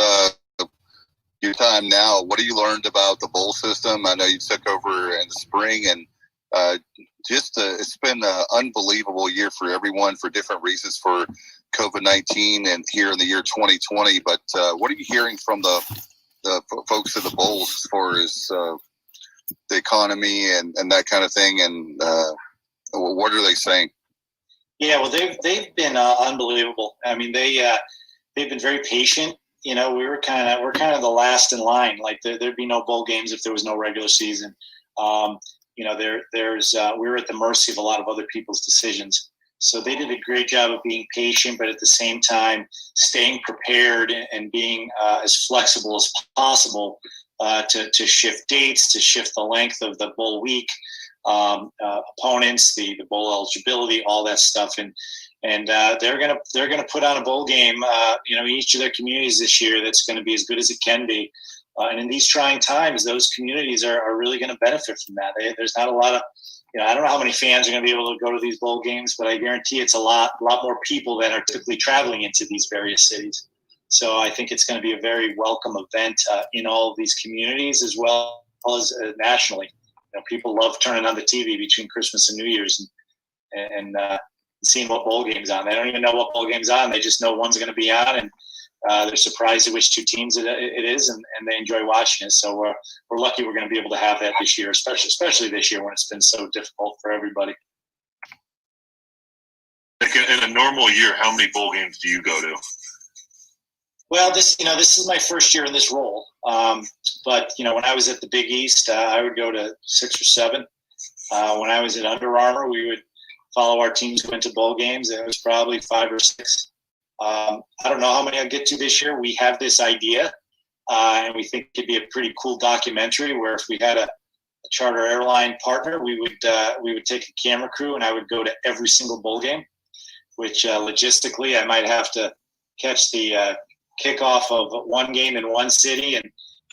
your time now, what have you learned about the bowl system? I know you took over in the spring, and It's been an unbelievable year for everyone for different reasons for COVID-19 and here in the year 2020. But what are you hearing from the folks at the Bowls as far as the economy and that kind of thing? And what are they saying?
Yeah, well, they've been unbelievable. I mean, they've been very patient. We're kind of the last in line. Like there'd be no bowl games if there was no regular season. We were at the mercy of a lot of other people's decisions. So they did a great job of being patient, but at the same time staying prepared and being as flexible as possible to shift dates, to shift the length of the bowl week, opponents, the bowl eligibility, all that stuff, and they're gonna put on a bowl game, in each of their communities this year that's going to be as good as it can be. And in these trying times, those communities are really going to benefit from that. There's not a lot of, I don't know how many fans are going to be able to go to these bowl games, but I guarantee it's a lot more people that are typically traveling into these various cities. So I think it's going to be a very welcome event in all of these communities as well as nationally. People love turning on the TV between Christmas and New Year's and seeing what bowl game's on. They don't even know what bowl game's on. They just know one's going to be on, and they're surprised at which two teams it is, and they enjoy watching it. So we're lucky we're going to be able to have that this year, especially this year when it's been so difficult for everybody.
In a normal year, how many bowl games do you go to?
Well, this is my first year in this role. But when I was at the Big East, I would go to 6 or 7. When I was at Under Armour, we would follow our teams go into bowl games, and it was probably 5 or 6. I don't know how many I'll get to this year. We have this idea, and we think it'd be a pretty cool documentary where if we had a charter airline partner, we would take a camera crew, and I would go to every single bowl game, which logistically I might have to catch the kickoff of one game in one city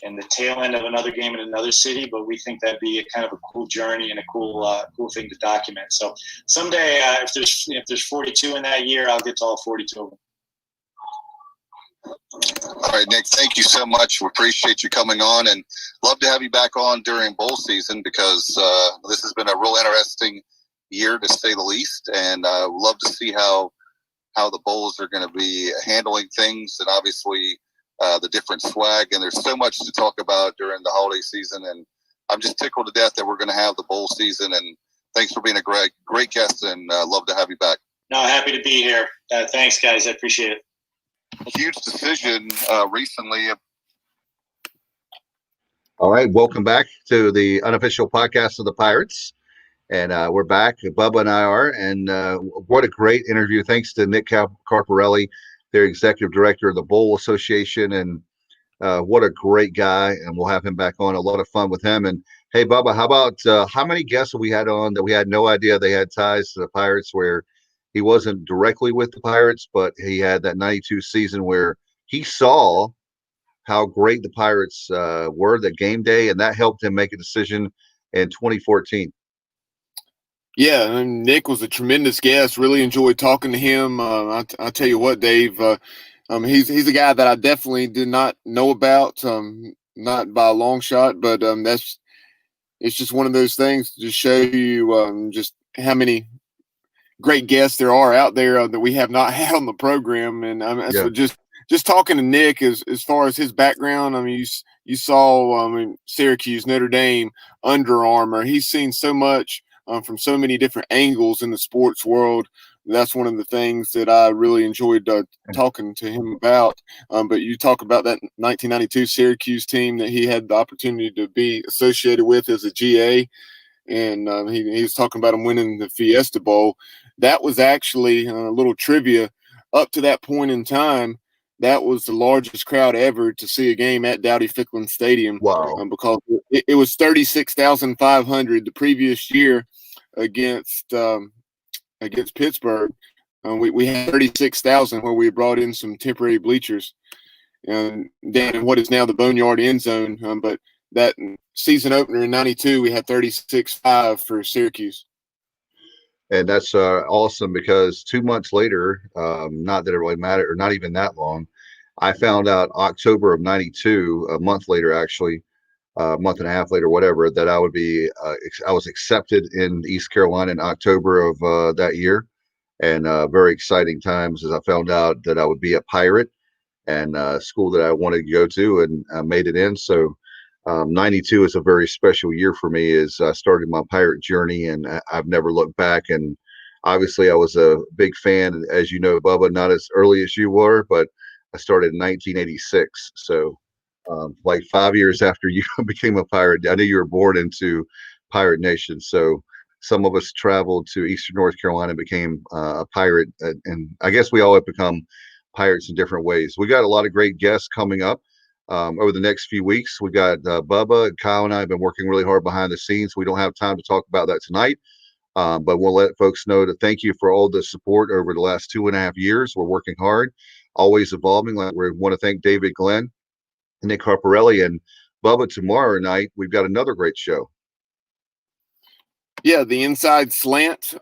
and the tail end of another game in another city, but we think that'd be a kind of a cool journey and a cool thing to document. So someday, if there's 42 in that year, I'll get to all 42 of them.
All right, Nick, thank you so much. We appreciate you coming on and love to have you back on during bowl season because this has been a real interesting year to say the least, and love to see how the Bowls are going to be handling things, and obviously the different swag. And there's so much to talk about during the holiday season, and I'm just tickled to death that we're going to have the bowl season. And thanks for being a great guest, and love to have you back.
No, happy to be here. Thanks, guys. I appreciate it.
Huge decision recently. All right, welcome back to the unofficial podcast of the Pirates. And we're back. Bubba and I are. And what a great interview. Thanks to Nick Carparelli, their executive director of the Bowl Association. And what a great guy. And we'll have him back on. A lot of fun with him. And hey, Bubba, how about how many guests have we had on that we had no idea they had ties to the Pirates, where he wasn't directly with the Pirates, but he had that 92 season where he saw how great the Pirates were that game day, and that helped him make a decision in 2014.
Yeah, and Nick was a tremendous guest. Really enjoyed talking to him. I tell you what, Dave, he's a guy that I definitely did not know about, not by a long shot, but it's just one of those things to show you just how many great guests there are out there that we have not had on the program. And so just talking to Nick as far as his background, I mean, you saw Syracuse, Notre Dame, Under Armour. He's seen so much from so many different angles in the sports world. That's one of the things that I really enjoyed talking to him about. But you talk about that 1992 Syracuse team that he had the opportunity to be associated with as a GA. And he was talking about him winning the Fiesta Bowl. That was actually a little trivia. Up to that point in time, that was the largest crowd ever to see a game at Dowdy-Ficklen Stadium.
Wow.
Because it was 36,500 the previous year against Pittsburgh. We had 36,000 where we brought in some temporary bleachers down in what is now the Boneyard end zone. But that season opener in 92, we had 36,500 for Syracuse.
And that's awesome because 2 months later, not that it really mattered, or not even that long, I found out October of 92, a month later actually, a month and a half later, whatever, that I would be. I was accepted in East Carolina in October of that year, and very exciting times as I found out that I would be a Pirate, and school that I wanted to go to, and made it in. So 92 is a very special year for me as I started my Pirate journey, and I've never looked back. And obviously I was a big fan, as you know, Bubba, not as early as you were, but I started in 1986. So like 5 years after you became a Pirate, I knew you were born into Pirate Nation. So some of us traveled to Eastern North Carolina and became a Pirate. And I guess we all have become Pirates in different ways. We got a lot of great guests coming up over the next few weeks. We got Bubba, Kyle, and I have been working really hard behind the scenes. We don't have time to talk about that tonight, but we'll let folks know to thank you for all the support over the last 2.5 years. We're working hard, always evolving. Like, we want to thank David Glenn and Nick Carparelli, and Bubba. Tomorrow night we've got another great show.
Yeah, the Inside Slant.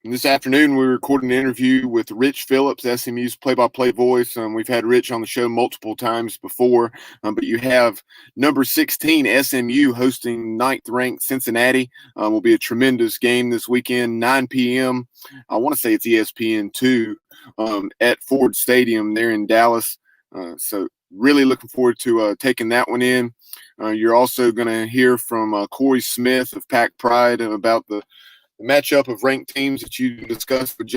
This afternoon, we recorded an interview with Rich Phillips, SMU's play-by-play voice. We've had Rich on the show multiple times before, but you have number 16 SMU hosting ninth-ranked Cincinnati. Will be a tremendous game this weekend, 9 p.m. I want to say it's ESPN2 at Ford Stadium there in Dallas. So really looking forward to taking that one in. You're also going to hear from Corey Smith of Pack Pride about the matchup of ranked teams that you discussed with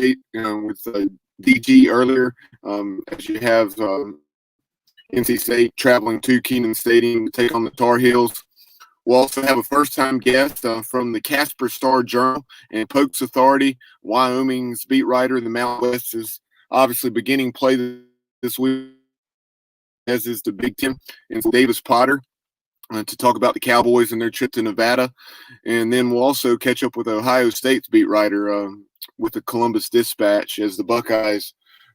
DG earlier, as you have NC State traveling to Kenan Stadium to take on the Tar Heels. We'll also have a first-time guest from the Casper Star-Journal and Pokes Authority. Wyoming's beat writer in the Mountain West is obviously beginning play this week, as is the Big Ten, and Davis Potter to talk about the Cowboys and their trip to Nevada. And then we'll also catch up with Ohio State's beat writer with the Columbus Dispatch, as the Buckeyes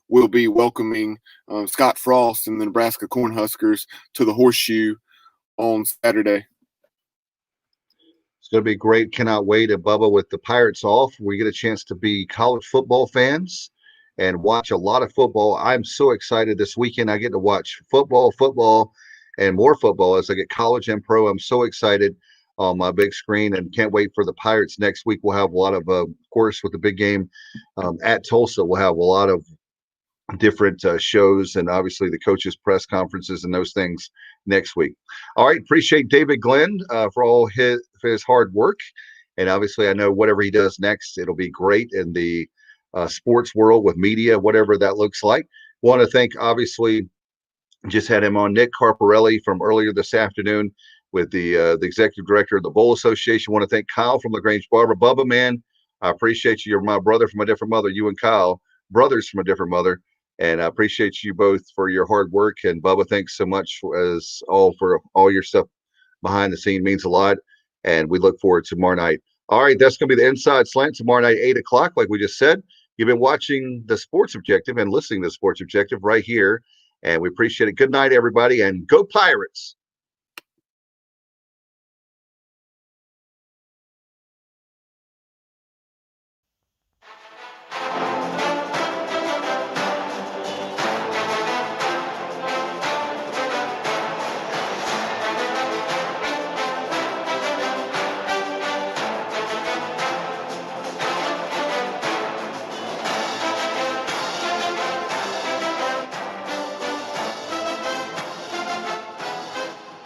will be welcoming Scott Frost and the Nebraska Cornhuskers to the Horseshoe on Saturday.
It's going to be great. Cannot wait. And Bubba, with the Pirates off, we get a chance to be college football fans and watch a lot of football. I'm so excited this weekend. I get to watch football, and more football as I get college and pro. I'm so excited on my big screen and can't wait for the Pirates. Next week we'll have a lot of course, with the big game at Tulsa, we'll have a lot of different shows, and obviously the coaches' press conferences and those things next week. All right, appreciate David Glenn for all his hard work, and obviously I know whatever he does next, it'll be great in the sports world with media, whatever that looks like. Want to thank, obviously, just had him on, Nick Carparelli from earlier this afternoon with the executive director of the Bowl Association. Want to thank Kyle from LaGrange Barber. Bubba, man, I appreciate you. You're my brother from a different mother. You and Kyle, brothers from a different mother. And I appreciate you both for your hard work. And Bubba, thanks so much for all your stuff behind the scene. Means a lot. And we look forward to tomorrow night. All right, that's going to be the Inside Slant tomorrow night, 8 o'clock, like we just said. You've been watching the Sports Objective and listening to the Sports Objective right here, and we appreciate it. Good night, everybody, and go Pirates.